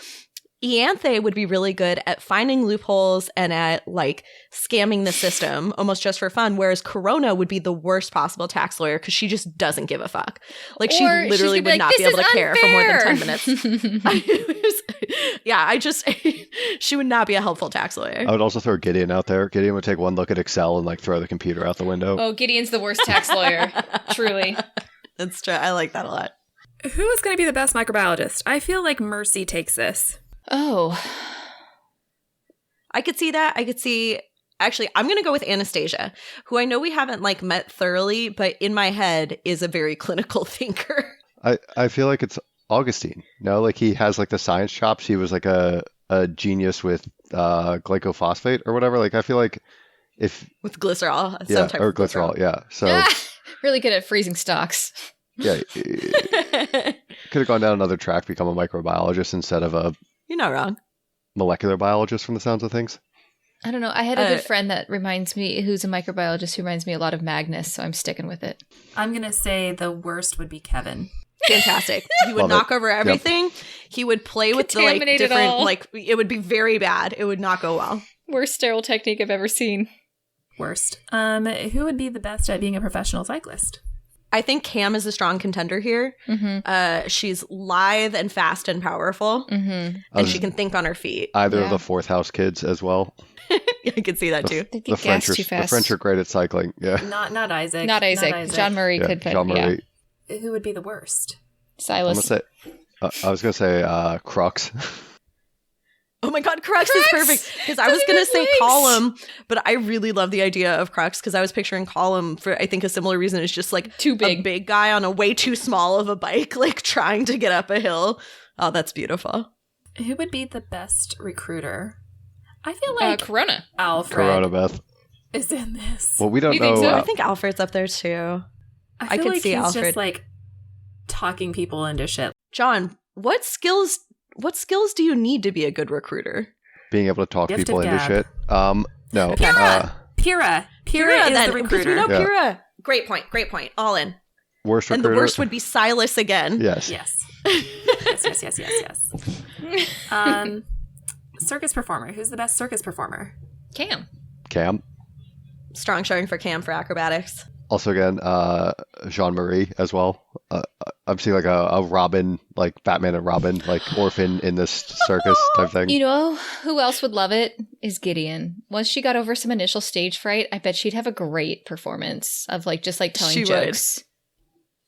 Ianthe would be really good at finding loopholes and at like scamming the system almost just for fun, whereas Corona would be the worst possible tax lawyer because she just doesn't give a fuck. Like she Or literally she'd would be not like, be able to "This is care for more than 10 unfair." minutes. She would not be a helpful tax lawyer. I would also throw Gideon out there. Gideon would take one look at Excel and like throw the computer out the window. Oh, Gideon's the worst tax lawyer. Truly. That's true. I like that a lot. Who is going to be the best microbiologist? I feel like Mercy takes this. Oh. I could see that. I could see. Actually, I'm going to go with Anastasia, who I know we haven't like met thoroughly, but in my head is a very clinical thinker. I feel like it's Augustine. No, like he has like the science chops. He was like a genius with glycophosphate or whatever. Like I feel like if With glycerol. yeah, some type or of glycerol, yeah. So Really good at freezing stocks. yeah, could have gone down another track, become a microbiologist instead of a You're not wrong. molecular biologist from the sounds of things. I don't know. I had a good friend that reminds me, who's a microbiologist, who reminds me a lot of Magnus, so I'm sticking with it. I'm going to say the worst would be Kevin. Fantastic. He would Love knock it. over everything. He would play with the like Contaminate it different all. like it would be very bad. It would not go well. Worst sterile technique I've ever seen. Worst. Who would be the best at being a professional cyclist? I think Cam is a strong contender here. Mm-hmm. She's lithe and fast and powerful, Mm-hmm. and she can think on her feet. Either Yeah. of the Fourth House kids as well. I could see that too. They The get gas too the fast. French are great at cycling. Yeah, Not Isaac. Not Isaac. John Murray yeah. could put, Jean Marie. Who would be the worst? I'm gonna Silas. say. I was gonna say Crux. Oh my god, Crux is perfect. Because I was Doesn't going to even say legs. Column, but I really love the idea of Crux because I was picturing Column for, I think, a similar reason. It's just like Too a big. big guy on a way too small of a bike, like trying to get up a hill. Oh, that's beautiful. Who would be the best recruiter? I feel like Corona. Alfred Corona Beth. is in this. Well, we don't You think know. so? I think Alfred's up there too. I feel could like see he's Alfred. just like talking people into shit. John, what skills do you need to be a good recruiter? Being able to talk Gift people of into gab. shit. No. Pyrrha! Pyrrha is then, the because we recruiter. know Yeah. Pyrrha. Great point. All in. Worst And recruiter. the worst would be Silas again. Yes. Yes. yes. Circus performer. Who's the best circus performer? Cam. Cam. Strong showing for Cam for acrobatics. Also, again, Jean Marie as well. I'm seeing like a Robin, like Batman and Robin, like orphan in this circus type thing. You know who else would love it? Is Gideon. Once she got over some initial stage fright, I bet she'd have a great performance of like just like telling She would. jokes.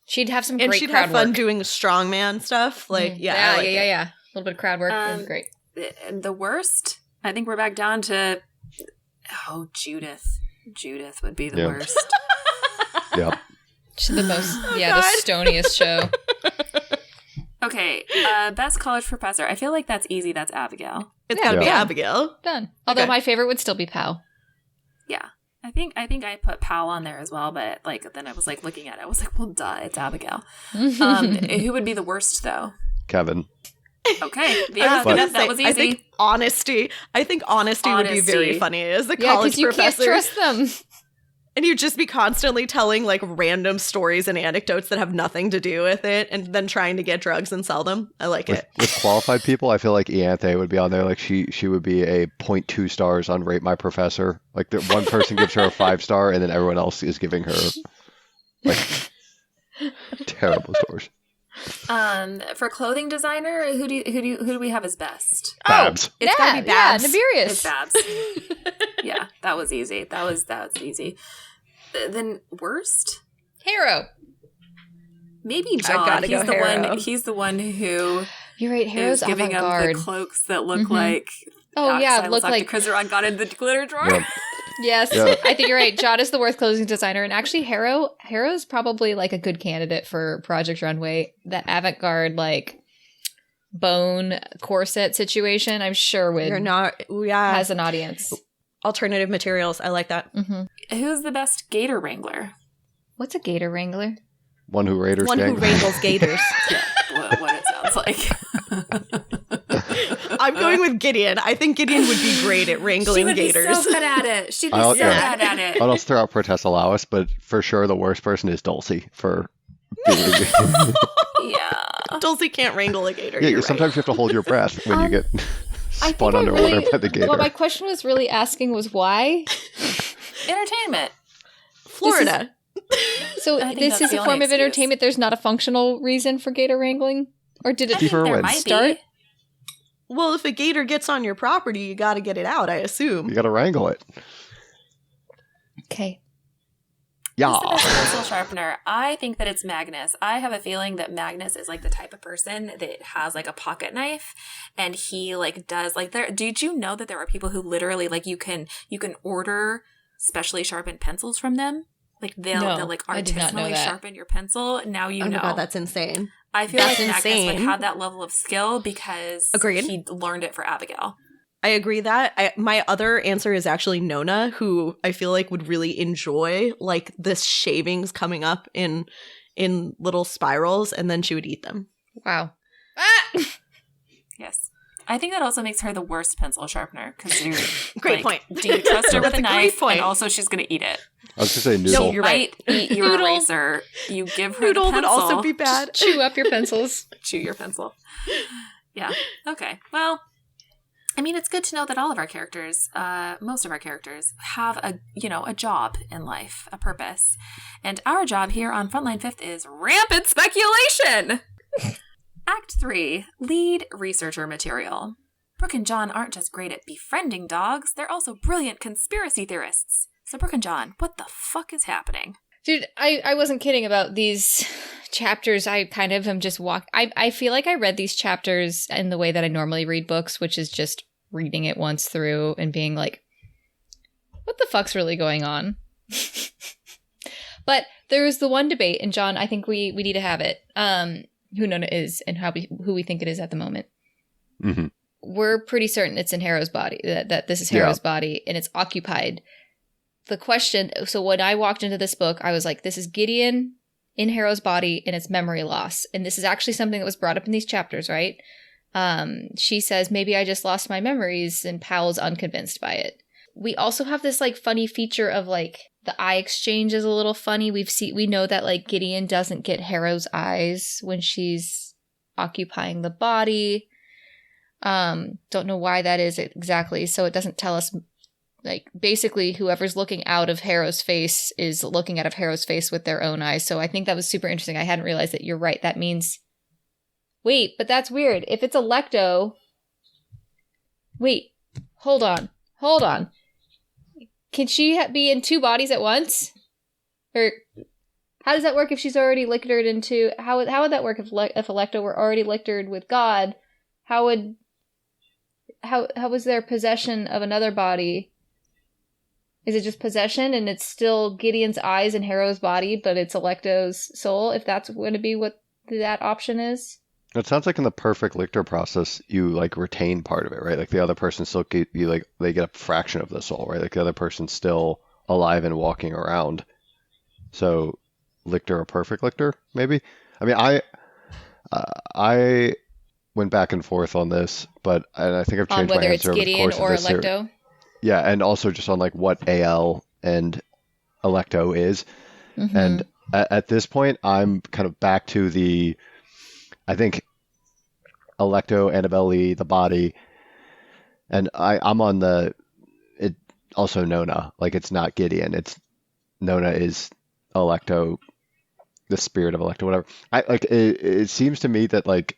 She'd have some And great she'd crowd have fun work. doing strongman stuff. Like, Mm. yeah. I like it. yeah. A little bit of crowd work. That'd be great. The worst? I think we're back down to Judith. Judith would be the Yeah. worst. Yep. She's the most, the God. stoniest show. Okay, best college professor. I feel like that's easy. That's Abigail. It's gotta be Yeah. Abigail. Done. Although Okay. my favorite would still be Pow. Yeah. I think I put Pal on there as well, but like then I was like looking at it. I was like, well, duh, it's Abigail. Who would be the worst though? Kevin. Okay, I yeah, was gonna that say, was easy. I think honesty would be very Honesty. funny as a Yeah, college because you professor. can't trust them. And you'd just be constantly telling like random stories and anecdotes that have nothing to do with it and then trying to get drugs and sell them. I like With, it. with qualified people, I feel like Ianthe would be on there. Like she would be a 0.2 stars on Rate My Professor. Like the one person gives her a 5-star, and then everyone else is giving her like terrible scores. For clothing designer, who do we have as best? Babs. It's gotta be Babs. It's Nibirius. Babs. Yeah, that was easy. That was easy. Then worst? Harrow. Maybe John. gotta go Harrow. He's the one who You're right. Harrow's is giving up the avant-garde. cloaks that look Mhm. like. Oh, yeah. Silas Look after like... Krizeron got in the glitter drawer. Yep. Yes, Yeah. I think you're right. John is the worst clothing designer. And actually, Harrow's probably like a good candidate for Project Runway. That avant-garde, like, bone corset situation, I'm sure You're not, has an audience. alternative materials. I like that. hmm Who's the best gator wrangler? What's a gator wrangler? One who Raiders One gang. who wrangles gators. Yeah, what it sounds like. I'm going with Gideon. I think Gideon would be great at wrangling She would gators. be so good at it. She'd be I'll- so yeah. good at it. I'd also throw out Protesta Lawis, but for sure the worst person is Dulcie for being Yeah. Dulcie can't wrangle a gator. Yeah, you're sometimes you have to hold your breath when you get spun underwater by the gator. What my question was really asking was why? Entertainment. Florida. So this is a form of entertainment. There's not a functional reason for gator wrangling? Or did it there might start? be. Well, if a gator gets on your property, you got to get it out, I assume. You got to wrangle it. Okay. Yeah. Who's the best pencil sharpener? I think that it's Magnus. I have a feeling that Magnus is like the type of person that has like a pocket knife, and he like does like there. Did you know that there are people who literally like you can order specially sharpened pencils from them? Like they'll like artisanally sharpen your pencil. Now you know. Oh my God, that's insane. I feel like Magnus would have that level of skill because he learned it for Abigail. I agree that. My other answer is actually Nona, who I feel like would really enjoy like this shavings coming up in little spirals, and then she would eat them. Wow. Ah! Yes. I think that also makes her the worst pencil sharpener because you're great point. Do you trust her with a knife? Point. And also, she's going to eat it. I was going to say Noodle. She might eat your eraser. You give her Noodle the pencil. would also be bad. Chew up your pencils. Chew your pencil. Yeah. Okay. Well, I mean, it's good to know that all of our characters, most of our characters, have a job in life, a purpose. And our job here on Frontline Fifth is rampant speculation! Act 3, lead researcher material. Brooke and John aren't just great at befriending dogs, they're also brilliant conspiracy theorists. So Brooke and John, what the fuck is happening? Dude, I wasn't kidding about these chapters. I kind of am just I feel like I read these chapters in the way that I normally read books, which is just reading it once through and being like, what the fuck's really going on? But there was the one debate, and John, I think we need to have it. Who Nona is and who we think it is at the moment. Mm-hmm. We're pretty certain it's in Harrow's body, that this is Harrow's body, and it's occupied. The question, so when I walked into this book, I was like, this is Gideon in Harrow's body, and it's memory loss. And this is actually something that was brought up in these chapters, right? She says, maybe I just lost my memories, and Powell's unconvinced by it. We also have this like funny feature of like the eye exchange is a little funny. We know that like Gideon doesn't get Harrow's eyes when she's occupying the body. Don't know why that is exactly. So it doesn't tell us, like, basically whoever's looking out of Harrow's face is looking out of Harrow's face with their own eyes. So I think that was super interesting. I hadn't realized that. You're right. That means, wait, but that's weird. If it's Electo, wait, hold on. Can she be in two bodies at once? Or how does that work if she's already lictored into... How would that work if Electo were already lictored with God? How was there possession of another body? Is it just possession and it's still Gideon's eyes in Harrow's body, but it's Electo's soul, if that's going to be what that option is? It sounds like in the perfect lictor process, you like retain part of it, right? Like the other person still they get a fraction of the soul, right? Like the other person's still alive and walking around. So, lictor or perfect lictor, maybe. I mean, I went back and forth on this, and I think I've changed my answer over the course of this. On whether it's Gideon or Electo. Yeah, and also just on like what AL and Electo is, and at this point, I'm kind of back to I think Electo, Annabelle Lee, the body, and I'm on it also Nona. Like it's not Gideon. It's Nona is Electo, the spirit of Electo, whatever. It seems to me that like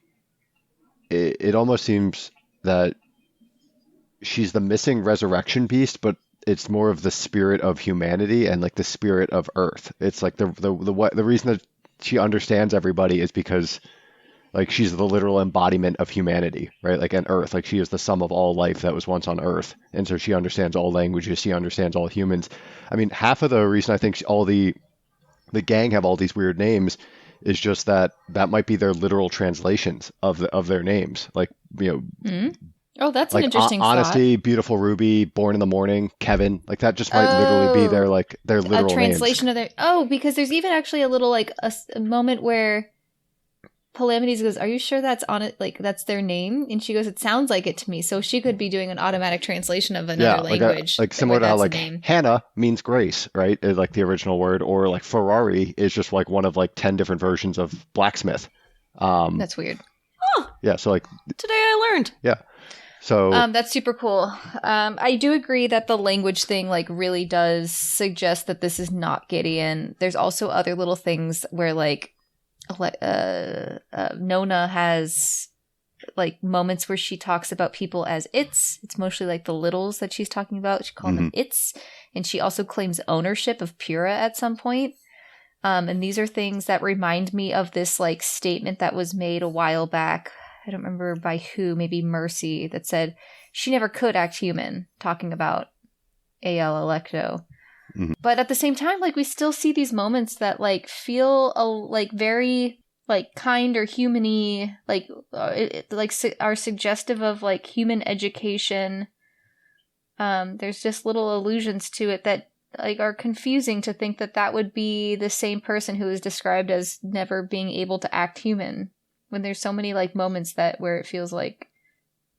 it almost seems that she's the missing resurrection beast, but it's more of the spirit of humanity and like the spirit of Earth. It's like the reason that she understands everybody is because like she's the literal embodiment of humanity, right? Like an Earth, like she is the sum of all life that was once on Earth. And so she understands all languages. She understands all humans. I mean, half of the reason I think all the gang have all these weird names is just that might be their literal translations of their names. Like, you know, oh, that's like an interesting Honesty, thought. Beautiful Ruby, Born in the Morning, Kevin. Like that just might literally be their literal a translation names. of their. Oh, because there's even actually a little like a moment where Palamides goes, "Are you sure that's on it? Like that's their name?" And she goes, "It sounds like it to me." So she could be doing an automatic translation of another language, like similar to how like Hannah means grace, right? Like the original word, or like Ferrari is just like one of like 10 different versions of blacksmith. That's weird. Oh, yeah. So like today I learned. Yeah. So that's super cool. I do agree that the language thing like really does suggest that this is not Gideon. There's also other little things where like Nona has like moments where she talks about people as it's mostly like the littles that she's talking about. She calls them it's, and she also claims ownership of Pura at some point. And these are things that remind me of this like statement that was made a while back. I don't remember by who, maybe Mercy, that said she never could act human, talking about A.L. Electo. But at the same time, like we still see these moments that like feel like very like kind or human-y, like are suggestive of like human education. There's just little allusions to it that like are confusing to think that that would be the same person who is described as never being able to act human, when there's so many like moments that where it feels like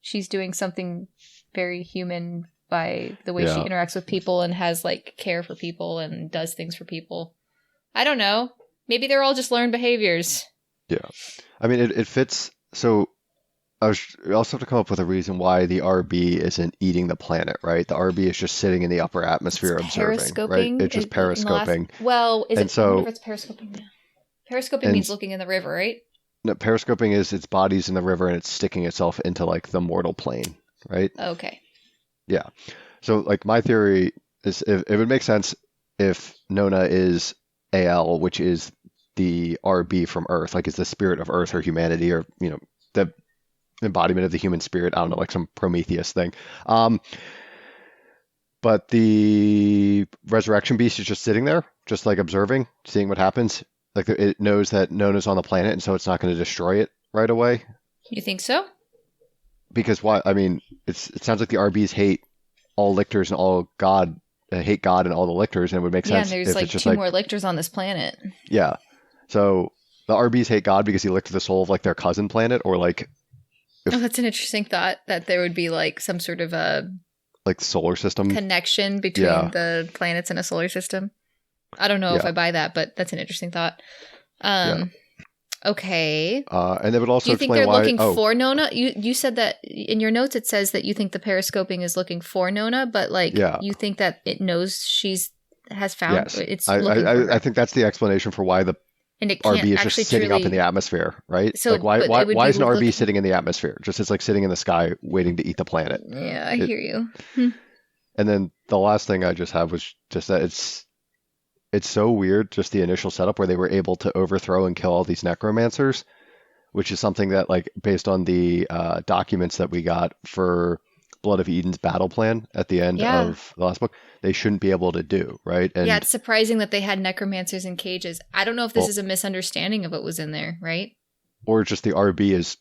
she's doing something very human by the way she interacts with people and has like care for people and does things for people. I don't know. Maybe they're all just learned behaviors. Yeah. I mean, it fits. So we also have to come up with a reason why the RB isn't eating the planet, right? The RB is just sitting in the upper atmosphere observing, right? It's just periscoping. Well, is and it? So, I wonder if it's periscoping now. Periscoping means looking in the river, right? No, periscoping is its body's in the river and it's sticking itself into like the mortal plane, right? Okay. Yeah. So like my theory is it would make sense if Nona is AL, which is the RB from Earth, like is the spirit of Earth or humanity, or you know, the embodiment of the human spirit. I don't know, like some Prometheus thing. But the resurrection beast is just sitting there, just like observing, seeing what happens. Like it knows that Nona's on the planet, and so it's not going to destroy it right away. You think so? Because why? I mean, it sounds like the RBs hate all lictors and all God, hate God and all the lictors, and it would make sense. Yeah, and there's if like it's just two more lictors on this planet. Yeah. So the RBs hate God because he licked the soul of like their cousin planet, or like. Oh, that's an interesting thought, that there would be like some sort of a like solar system connection between the planets in a solar system. I don't know if I buy that, but that's an interesting thought. Okay. And they would also do you think explain they're why, looking for Nona? You said that in your notes. It says that you think the periscoping is looking for Nona, but like you think that it knows has found. Yes. It's looking for her. I think that's the explanation for why the and it can't RB is just sitting up in the atmosphere, right? So like why is an RB sitting in the atmosphere? Just it's like sitting in the sky waiting to eat the planet. Yeah, I hear you. And then the last thing I just have was just that it's so weird, just the initial setup where they were able to overthrow and kill all these necromancers, which is something that, like, based on the documents that we got for Blood of Eden's battle plan at the end of the last book, they shouldn't be able to do, right? And it's surprising that they had necromancers in cages. I don't know if this is a misunderstanding of what was in there, right? Or just the RB is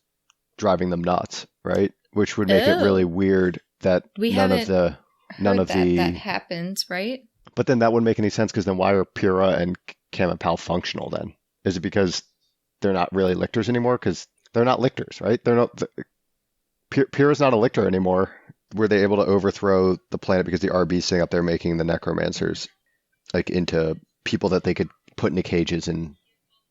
driving them nuts, right? Which would make it really weird that none of that happens, right? But then that wouldn't make any sense, because then why are Pura and Cam and Pal functional then? Is it because they're not really lictors anymore? Because they're not lictors, right? They're not. Pura's not a lictor anymore. Were they able to overthrow the planet because the RB's sitting up there making the necromancers like into people that they could put into cages and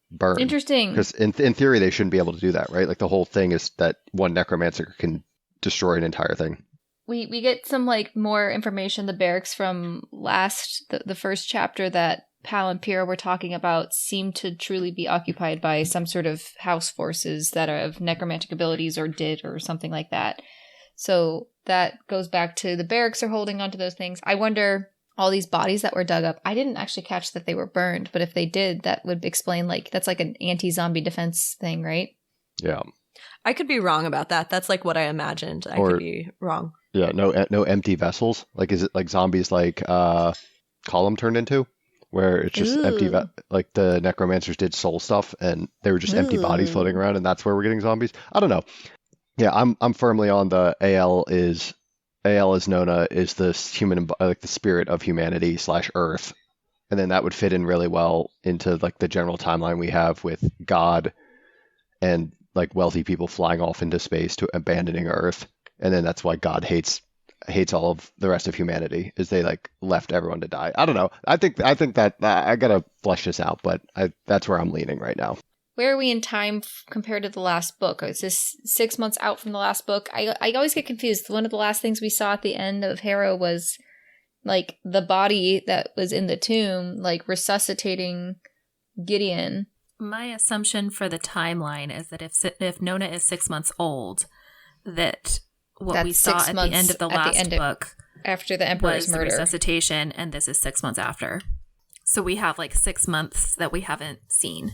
burn? Interesting. Because in theory they shouldn't be able to do that, right? Like the whole thing is that one necromancer can destroy an entire thing. We get some like more information, the barracks from the first chapter that Pal and Pyrrha were talking about seem to truly be occupied by some sort of house forces that are of necromantic abilities or something like that. So that goes back to the barracks are holding onto those things. I wonder, all these bodies that were dug up, I didn't actually catch that they were burned, but if they did, that would explain, like, that's like an anti-zombie defense thing, right? Yeah. I could be wrong about that. That's like what I imagined. I could be wrong. Yeah, no empty vessels. Like, is it like zombies like Column turned into? Where it's just empty, like the necromancers did soul stuff and they were just empty bodies floating around, and that's where we're getting zombies? I don't know. Yeah, I'm firmly on the AL is Nona is the human, like the spirit of humanity / Earth. And then that would fit in really well into like the general timeline we have with God and like wealthy people flying off into space to abandoning Earth. And then that's why God hates all of the rest of humanity, is they like left everyone to die. I don't know. I think that I gotta flesh this out, but that's where I'm leaning right now. where are we in time compared to the last book? Is this 6 months out from the last book? I always get confused. One of the last things we saw at the end of Harrow was like the body that was in the tomb, like resuscitating Gideon. My assumption for the timeline is that if Nona is 6 months old, that what we saw at the end of the last book after the Emperor's was murder. The resuscitation, and this is 6 months after. So we have like 6 months that we haven't seen.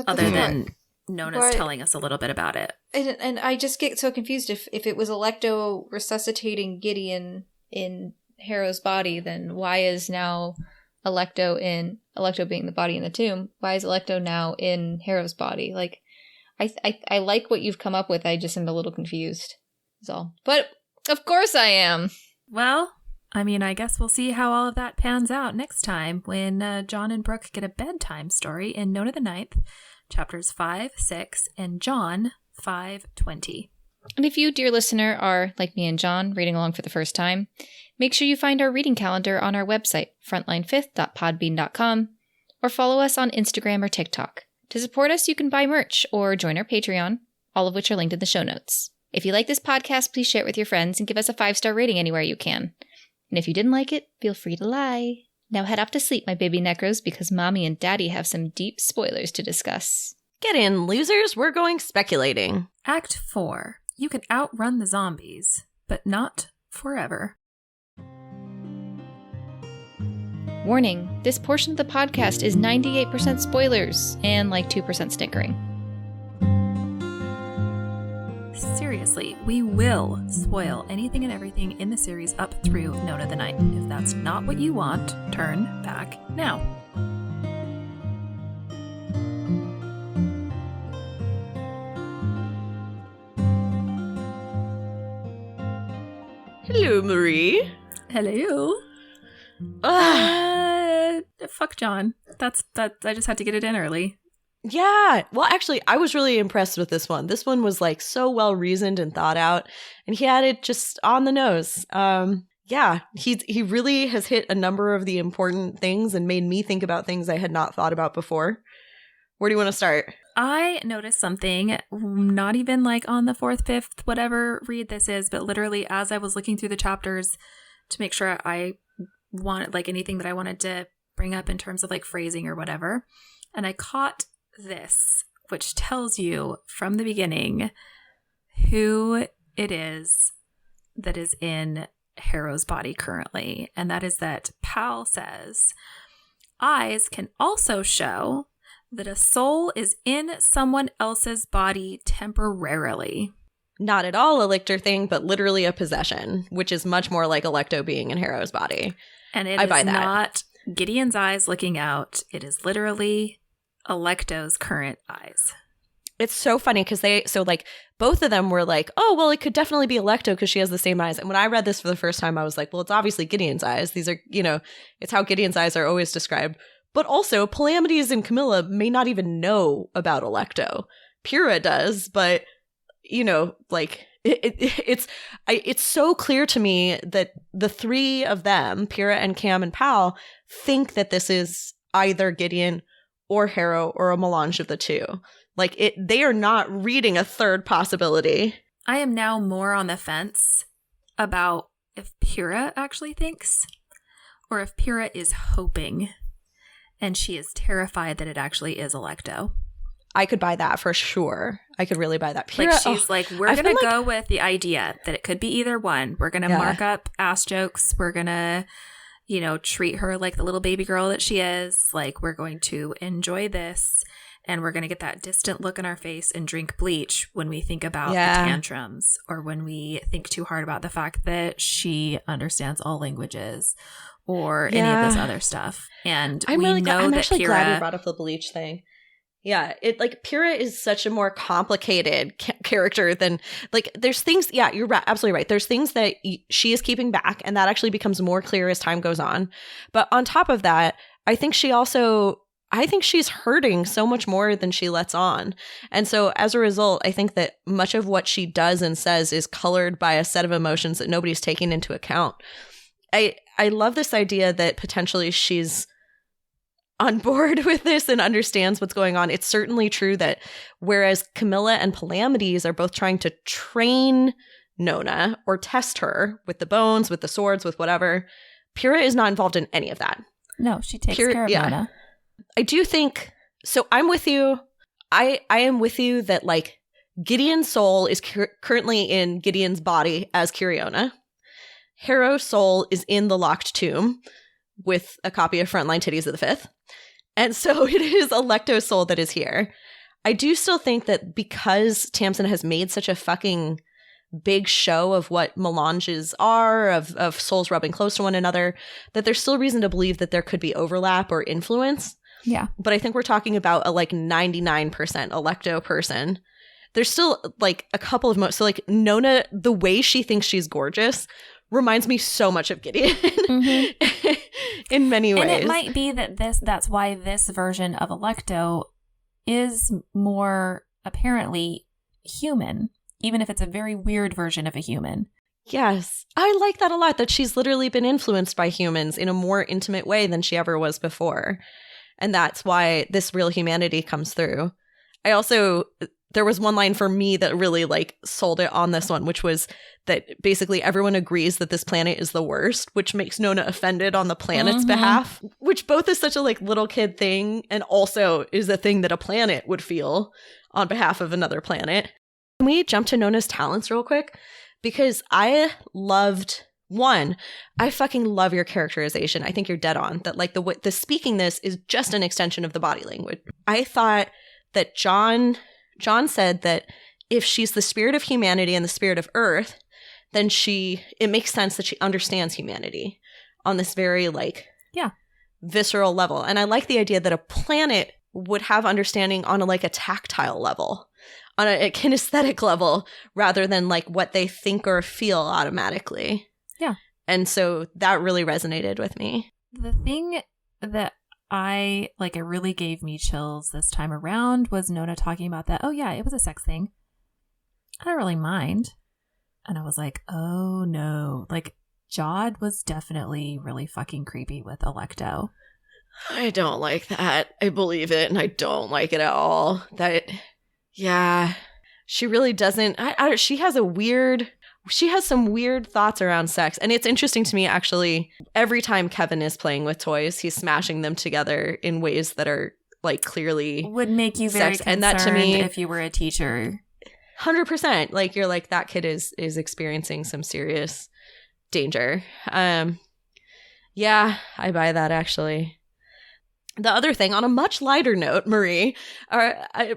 Other than Nona's telling us a little bit about it. And I just get so confused. If it was Alecto resuscitating Gideon in Harrow's body, then why is now Alecto being the body in the tomb, why is Alecto now in Harrow's body? Like, I like what you've come up with. I just am a little confused, is all. But of course I am. Well, I mean, I guess we'll see how all of that pans out next time when John and Brooke get a bedtime story in Nona the Ninth, chapters 5, 6, and John 5:20. And if you, dear listener, are, like me and John, reading along for the first time, make sure you find our reading calendar on our website, frontline5th.podbean.com, or follow us on Instagram or TikTok. To support us, you can buy merch or join our Patreon, all of which are linked in the show notes. If you like this podcast, please share it with your friends and give us a 5-star rating anywhere you can. And if you didn't like it, feel free to lie. Now head off to sleep, my baby necros, because Mommy and Daddy have some deep spoilers to discuss. Get in, losers. We're going speculating. Act 4. You can outrun the zombies, but not forever. Warning, this portion of the podcast is 98% spoilers and like 2% snickering. Seriously, we will spoil anything and everything in the series up through Nona the Ninth. If that's not what you want, turn back now. Hello, Marie. Hello. Fuck John. That's I just had to get it in early. Yeah. Well, actually, I was really impressed with this one. This one was like so well reasoned and thought out, and he had it just on the nose. Yeah, he really has hit a number of the important things and made me think about things I had not thought about before. Where do you want to start? I noticed something, not even like on the 4th, 5th, whatever read this is, but literally as I was looking through the chapters to make sure I wanted like anything that I wanted to bring up in terms of like phrasing or whatever. And I caught this, which tells you from the beginning who it is that is in Harrow's body currently. And that is that Pal says, eyes can also show that a soul is in someone else's body temporarily. Not at all a lictor thing, but literally a possession, which is much more like Alecto being in Harrow's body. And it is not Gideon's eyes looking out. It is literally Alecto's current eyes. It's so funny because both of them were like, oh, well, it could definitely be Alecto because she has the same eyes. And when I read this for the first time, I was like, well, it's obviously Gideon's eyes. These are, it's how Gideon's eyes are always described. But also, Palamedes and Camilla may not even know about Alecto. Pyrrha does, but, it's so clear to me that the three of them, Pyrrha and Cam and Pal, think that this is either Gideon or Harrow or a melange of the two. They are not reading a third possibility. I am now more on the fence about if Pyrrha actually thinks, or if Pyrrha is hoping, and she is terrified that it actually is Alecto. I could buy that for sure. I could really buy that. Pyrrha, she's we're going to go with the idea that it could be either one. We're going to mark up ass jokes. We're going to, treat her like the little baby girl that she is. We're going to enjoy this. And we're going to get that distant look in our face and drink bleach when we think about the tantrums, or when we think too hard about the fact that she understands all languages, or any of this other stuff. And I'm actually Pyrrha, glad you brought up the bleach thing. Yeah, Pyrrha is such a more complicated character than there's things. Yeah, you're absolutely right. There's things that she is keeping back, and that actually becomes more clear as time goes on. But on top of that, I think she's hurting so much more than she lets on. And so as a result, I think that much of what she does and says is colored by a set of emotions that nobody's taking into account. I love this idea that potentially she's on board with this and understands what's going on. It's certainly true that whereas Camilla and Palamedes are both trying to train Nona or test her with the bones, with the swords, with whatever, Pyrrha is not involved in any of that. No, she takes care of Nona. I do think, so I'm with you. I am with you that like Gideon's soul is currently in Gideon's body as Kyriona. Harrow's soul is in the locked tomb with a copy of Frontline Titties of the Fifth. And so it is Alecto's soul that is here. I do still think that because Tamsin has made such a fucking big show of what melanges are, of souls rubbing close to one another, that there's still reason to believe that there could be overlap or influence. Yeah. But I think we're talking about a like 99% Alecto person. There's still like a couple of so like Nona, the way she thinks she's gorgeous reminds me so much of Gideon in many ways. And it might be that that's why this version of Alecto is more apparently human, even if it's a very weird version of a human. Yes. I like that a lot, that she's literally been influenced by humans in a more intimate way than she ever was before. And that's why this real humanity comes through. I also, there was one line for me that really like sold it on this one, which was that basically everyone agrees that this planet is the worst, which makes Nona offended on the planet's behalf, which both is such a like little kid thing and also is a thing that a planet would feel on behalf of another planet. Can we jump to Nona's talents real quick? Because I loved, one, I fucking love your characterization. I think you're dead on. That like the speaking this is just an extension of the body language. I thought that John said that if she's the spirit of humanity and the spirit of Earth, then it makes sense that she understands humanity on this very like visceral level. And I like the idea that a planet would have understanding on a tactile level, on a kinesthetic level, rather than like what they think or feel automatically. Yeah. And so that really resonated with me. The thing that it really gave me chills this time around was Nona talking about that. Oh yeah, it was a sex thing. I don't really mind. And I was like, oh no. Like, Jod was definitely really fucking creepy with Alecto. I don't like that. I believe it, and I don't like it at all. She really doesn't. She has some weird thoughts around sex. And it's interesting to me, actually, every time Kevin is playing with toys, he's smashing them together in ways that are like clearly would make you very concerned, and that to me, if you were a teacher. 100%. Like, you're like, that kid is experiencing some serious danger. Yeah, I buy that, actually. The other thing, on a much lighter note, Marie,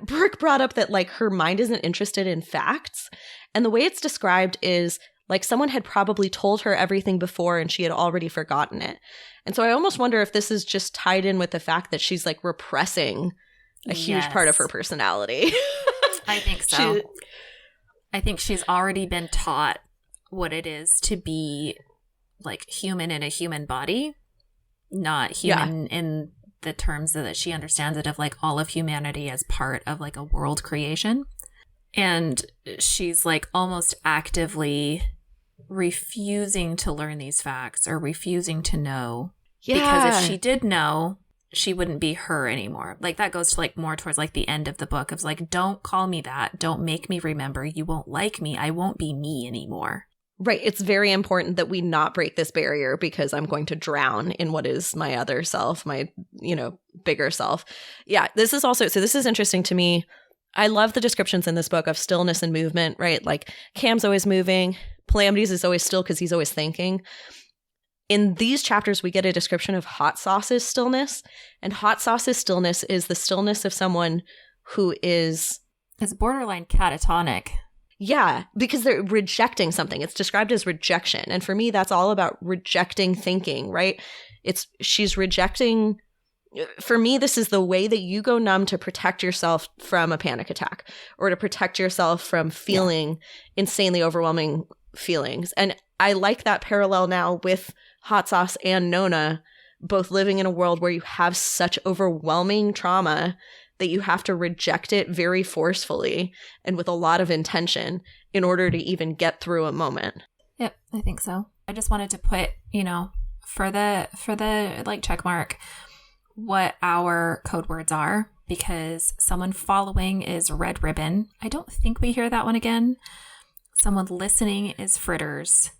Brooke brought up that like her mind isn't interested in facts. And the way it's described is like someone had probably told her everything before and she had already forgotten it. And so I almost wonder if this is just tied in with the fact that she's like repressing a huge part of her personality. I think so. I think she's already been taught what it is to be like human in a human body, not human in the terms that she understands it of like all of humanity as part of like a world creation. And she's like almost actively refusing to learn these facts or refusing to know. Yeah. Because if she did know, she wouldn't be her anymore. Like that goes to like more towards like the end of the book of like, don't call me that. Don't make me remember. You won't like me. I won't be me anymore. Right. It's very important that we not break this barrier because I'm going to drown in what is my other self, my, bigger self. Yeah. This is interesting to me. I love the descriptions in this book of stillness and movement, right? Like Cam's always moving. Palamedes is always still because he's always thinking. In these chapters, we get a description of Hot Sauce's stillness. And Hot Sauce's stillness is the stillness of someone who is... It's borderline catatonic. Yeah, because they're rejecting something. It's described as rejection. And for me, that's all about rejecting thinking, right? She's rejecting... For me, this is the way that you go numb to protect yourself from a panic attack or to protect yourself from feeling insanely overwhelming feelings. And I like that parallel now with Hot Sauce and Nona, both living in a world where you have such overwhelming trauma that you have to reject it very forcefully and with a lot of intention in order to even get through a moment. Yep, I think so. I just wanted to put, for the like check mark, what our code words are, because someone following is red ribbon. I don't think we hear that one again. Someone listening is fritters.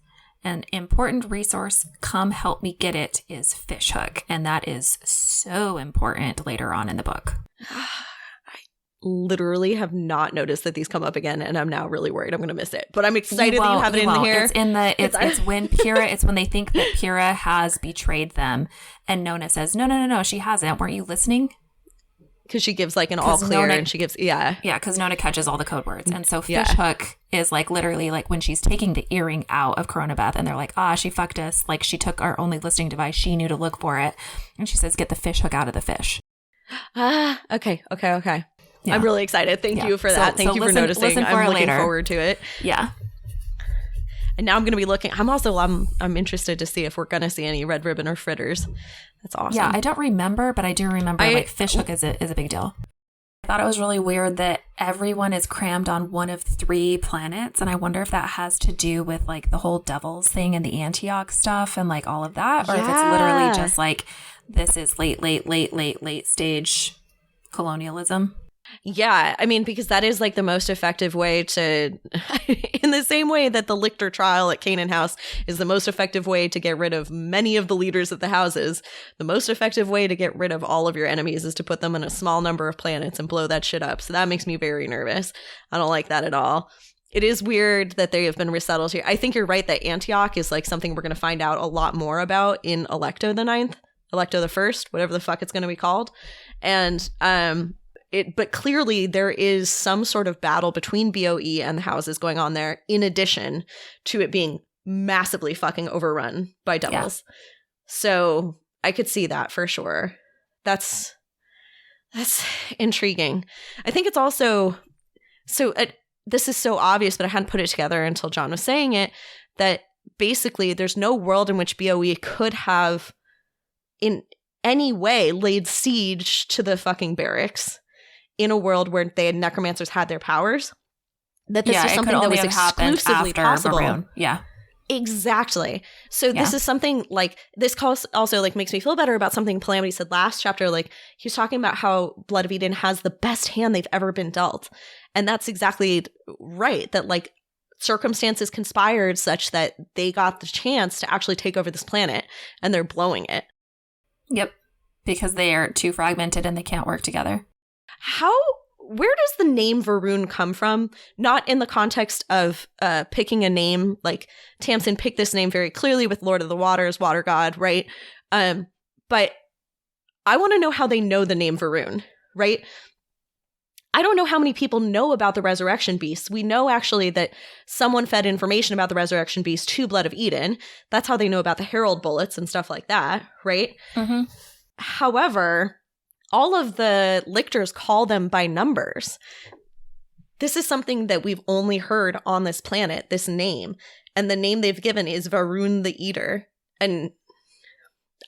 An important resource, come help me get it, is fishhook. And that is so important later on in the book. I literally have not noticed that these come up again, and I'm now really worried I'm going to miss it. But I'm excited that you have it in here. It's in the it's when Pyrrha, it's when they think that Pyrrha has betrayed them, and Nona says, No, she hasn't. Weren't you listening? Because she gives like an all clear, and she gives because Nona catches all the code words, and so fishhook is like literally like when she's taking the earring out of Coronabeth, and they're like, she fucked us, like she took our only listening device, she knew to look for it, and she says, get the fishhook out of the fish. Okay. Yeah. I'm really excited. Thank you for that. Thank you for noticing. I'm looking forward to it. Yeah. And now I'm going to be looking. I'm interested to see if we're going to see any red ribbon or fritters. That's awesome. Yeah, I don't remember, but I do remember like fishhook is a big deal. I thought it was really weird that everyone is crammed on one of 3 planets, and I wonder if that has to do with like the whole devils thing and the Antioch stuff and like all of that, or if it's literally just like this is late stage colonialism. Yeah, I mean, because that is like the most effective way to, in the same way that the Lictor trial at Canaan House is the most effective way to get rid of many of the leaders of the houses, the most effective way to get rid of all of your enemies is to put them in a small number of planets and blow that shit up. So that makes me very nervous. I don't like that at all. It is weird that they have been resettled here. I think you're right that Antioch is like something we're going to find out a lot more about in Electo the 9th, Electo the 1st, whatever the fuck it's going to be called. And, but clearly there is some sort of battle between BOE and the houses going on there, in addition to it being massively fucking overrun by devils. Yeah. So I could see that for sure. That's intriguing. I think it's also this is so obvious, but I hadn't put it together until John was saying it, that basically there's no world in which BOE could have in any way laid siege to the fucking barracks in a world where necromancers had their powers, that this is something that was exclusively possible. Varun. Yeah. Exactly. So this is something like this also like makes me feel better about something Calamity said last chapter. Like he was talking about how Blood of Eden has the best hand they've ever been dealt. And that's exactly right. That like circumstances conspired such that they got the chance to actually take over this planet, and they're blowing it. Because they are too fragmented and they can't work together. Where does the name Varun come from? Not in the context of picking a name, like Tamsin picked this name very clearly with Lord of the Waters, Water God, right? But I want to know how they know the name Varun, right? I don't know how many people know about the Resurrection Beast. We know actually that someone fed information about the Resurrection Beast to Blood of Eden. That's how they know about the Herald bullets and stuff like that, right? Mm-hmm. However, all of the lictors call them by numbers. This is something that we've only heard on this planet, this name. And the name they've given is Varun the Eater. And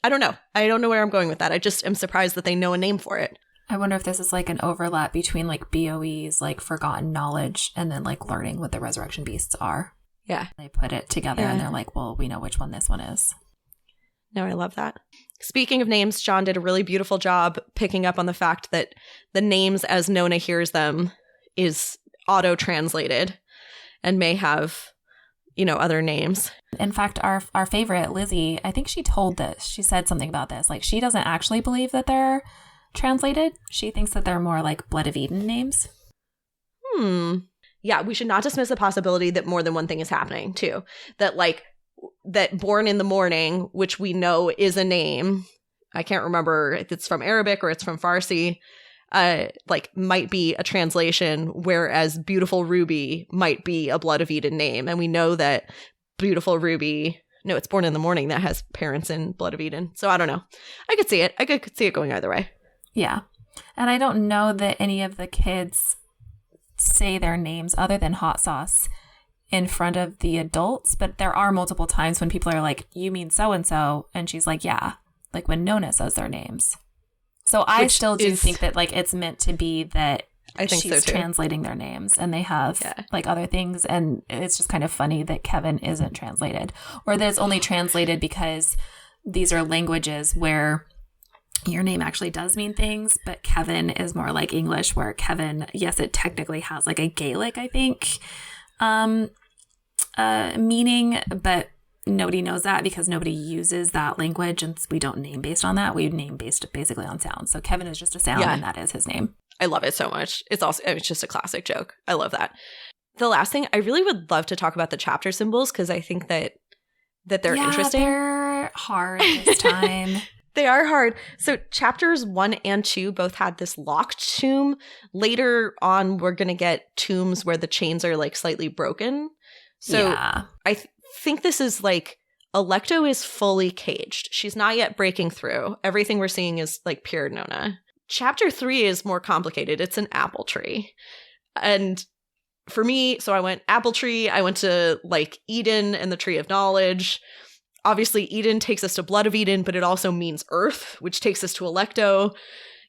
I don't know. I don't know where I'm going with that. I just am surprised that they know a name for it. I wonder if this is like an overlap between like BOE's like forgotten knowledge and then like learning what the resurrection beasts are. Yeah. They put it together and they're like, well, we know which one this one is. No, I love that. Speaking of names, John did a really beautiful job picking up on the fact that the names as Nona hears them is auto-translated and may have, other names. In fact, our favorite, Lizzie, I think she told this. She said something about this. Like, she doesn't actually believe that they're translated. She thinks that they're more like Blood of Eden names. Yeah, we should not dismiss the possibility that more than one thing is happening, too. That Born in the Morning, which we know is a name, I can't remember if it's from Arabic or it's from Farsi, might be a translation, whereas Beautiful Ruby might be a Blood of Eden name. And we know that Beautiful Ruby, no, it's Born in the Morning that has parents in Blood of Eden. So I don't know. I could see it. I could see it going either way. Yeah. And I don't know that any of the kids say their names other than Hot Sauce in front of the adults, but there are multiple times when people are like, you mean so-and-so? And she's like, yeah, like when Nona says their names. So I still do think that like it's meant to be that I think she's translating their names and they have like other things. And it's just kind of funny that Kevin isn't translated, or that it's only translated because these are languages where your name actually does mean things, but Kevin is more like English, where Kevin, yes, it technically has like a Gaelic, I think, meaning, but nobody knows that because nobody uses that language, and we don't name based on that. We name based basically on sound. So Kevin is just a sound, and that is his name. I love it so much. It's just a classic joke. I love that. The last thing, I really would love to talk about the chapter symbols because I think that they're interesting. They're hard this time. They are hard. So chapters 1 and 2 both had this locked tomb. Later on, we're going to get tombs where the chains are like slightly broken. So I think this is like Alecto is fully caged. She's not yet breaking through. Everything we're seeing is like pure Nona. Chapter 3 is more complicated. It's an apple tree. And for me, so I went apple tree. I went to like Eden and the tree of knowledge. Obviously, Eden takes us to Blood of Eden, but it also means earth, which takes us to Alecto.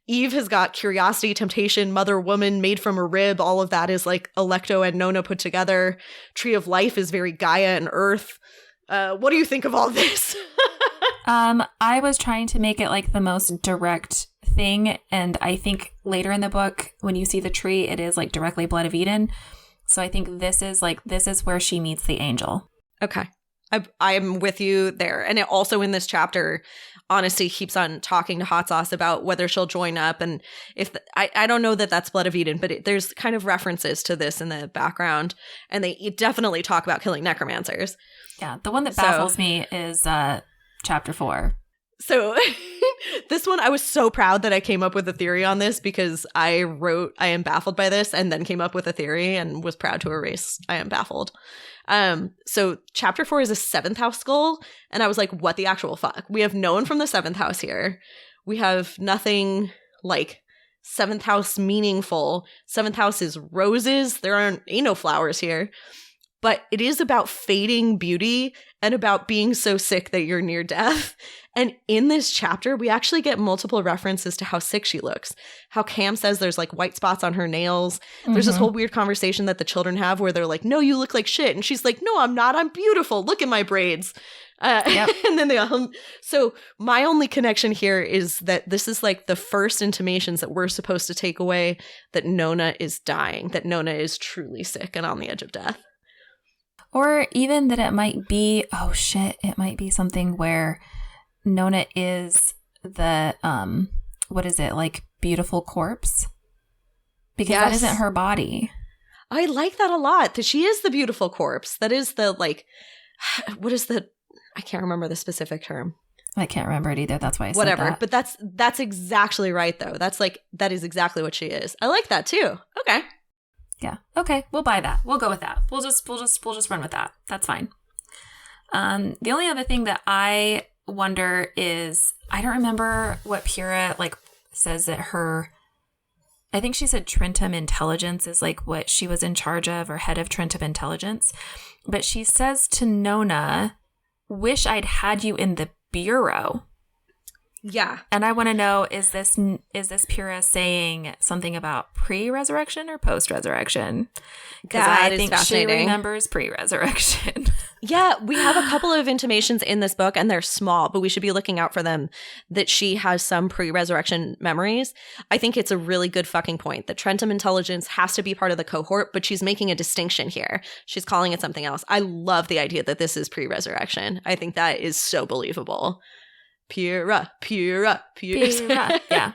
Eve has got curiosity, temptation, mother, woman, made from a rib. All of that is like Alecto and Nona put together. Tree of life is very Gaia and earth. What do you think of all this? I was trying to make it like the most direct thing. And I think later in the book, when you see the tree, it is like directly Blood of Eden. So I think this is where she meets the angel. Okay. I'm with you there. And it also in this chapter, Honesty keeps on talking to Hot Sauce about whether she'll join up. And I don't know that that's Blood of Eden, but there's kind of references to this in the background. And they definitely talk about killing necromancers. Yeah. The one that baffles me is chapter 4. So this one, I was so proud that I came up with a theory on this because I wrote, I am baffled by this, and then came up with a theory and was proud to erase, I am baffled. So chapter 4 is a 7th house skull. And I was like, what the actual fuck? We have no one from the 7th house here. We have nothing like 7th house meaningful. 7th house is roses. Ain't no flowers here. But it is about fading beauty and about being so sick that you're near death. And in this chapter, we actually get multiple references to how sick she looks. How Cam says there's like white spots on her nails. Mm-hmm. There's this whole weird conversation that the children have where they're like, no, you look like shit. And she's like, no, I'm not. I'm beautiful. Look at my braids. Yep. And then so my only connection here is that this is like the first intimations that we're supposed to take away that Nona is dying, that Nona is truly sick and on the edge of death. Or even that it might be, it might be something where Nona is the, what is it, like beautiful corpse? Because that isn't her body. I like that a lot. That she is the beautiful corpse. That is the, like, I can't remember the specific term. I can't remember it either. That's why I said that. But that's exactly right, though. That is exactly what she is. I like that, too. Okay. Yeah. Okay. We'll buy that. We'll go with that. We'll just run with that. That's fine. The only other thing that I wonder is, I don't remember what Pyrrha like says that I think she said Trentum Intelligence is like what she was in charge of, or head of Trentum Intelligence. But she says to Nona, wish I'd had you in the bureau. Yeah. And I want to know, is this Pyrrha saying something about pre-resurrection or post-resurrection? Because I think she remembers pre-resurrection. Yeah, we have a couple of intimations in this book, and they're small, but we should be looking out for them, that she has some pre-resurrection memories. I think it's a really good fucking point that Trentum Intelligence has to be part of the cohort, but she's making a distinction here. She's calling it something else. I love the idea that this is pre-resurrection. I think that is so believable. Pyrrha. Yeah.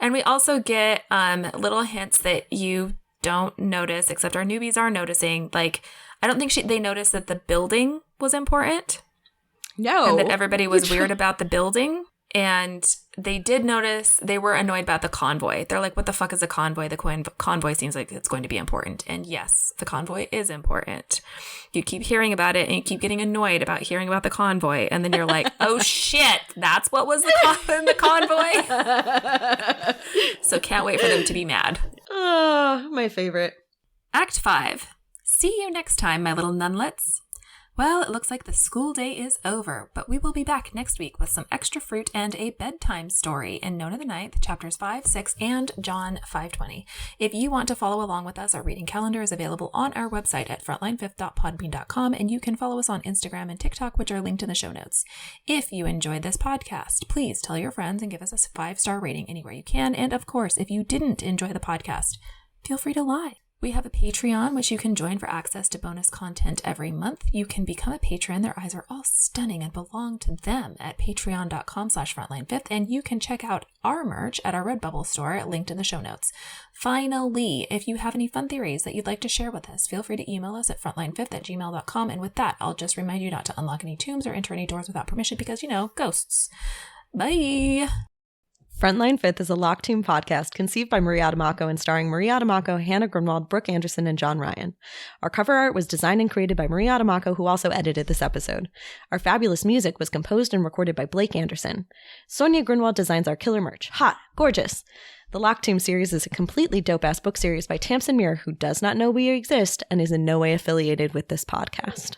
And we also get little hints that you don't notice, except our newbies are noticing. Like, I don't think they noticed that the building was important. No. And that everybody was weird about the building. And they did notice, they were annoyed about the convoy. They're like, what the fuck is a convoy? The convoy seems like it's going to be important. And yes, the convoy is important. You keep hearing about it and you keep getting annoyed about hearing about the convoy. And then you're like, oh shit, that's what was in the convoy? So can't wait for them to be mad. Oh, my favorite. Act 5. See you next time, my little nunlets. Well, it looks like the school day is over, but we will be back next week with some extra fruit and a bedtime story in Nona the Ninth, chapters 5, 6, and John 5:20. If you want to follow along with us, our reading calendar is available on our website at frontline5th.podbean.com, and you can follow us on Instagram and TikTok, which are linked in the show notes. If you enjoyed this podcast, please tell your friends and give us a 5-star rating anywhere you can. And of course, if you didn't enjoy the podcast, feel free to lie. We have a Patreon, which you can join for access to bonus content every month. You can become a patron. Their eyes are all stunning and belong to them at patreon.com/frontline5th. And you can check out our merch at our Redbubble store, linked in the show notes. Finally, if you have any fun theories that you'd like to share with us, feel free to email us at frontline5th@gmail.com. And with that, I'll just remind you not to unlock any tombs or enter any doors without permission because, ghosts. Bye! Frontline Fifth is a Lock Tomb podcast conceived by Maria Adamako and starring Maria Adamako, Hannah Grunwald, Brooke Anderson, and John Ryan. Our cover art was designed and created by Maria Adamako, who also edited this episode. Our fabulous music was composed and recorded by Blake Anderson. Sonia Grunwald designs our killer merch. Hot! Gorgeous! The Lock Tomb series is a completely dope-ass book series by Tamsin Muir, who does not know we exist and is in no way affiliated with this podcast.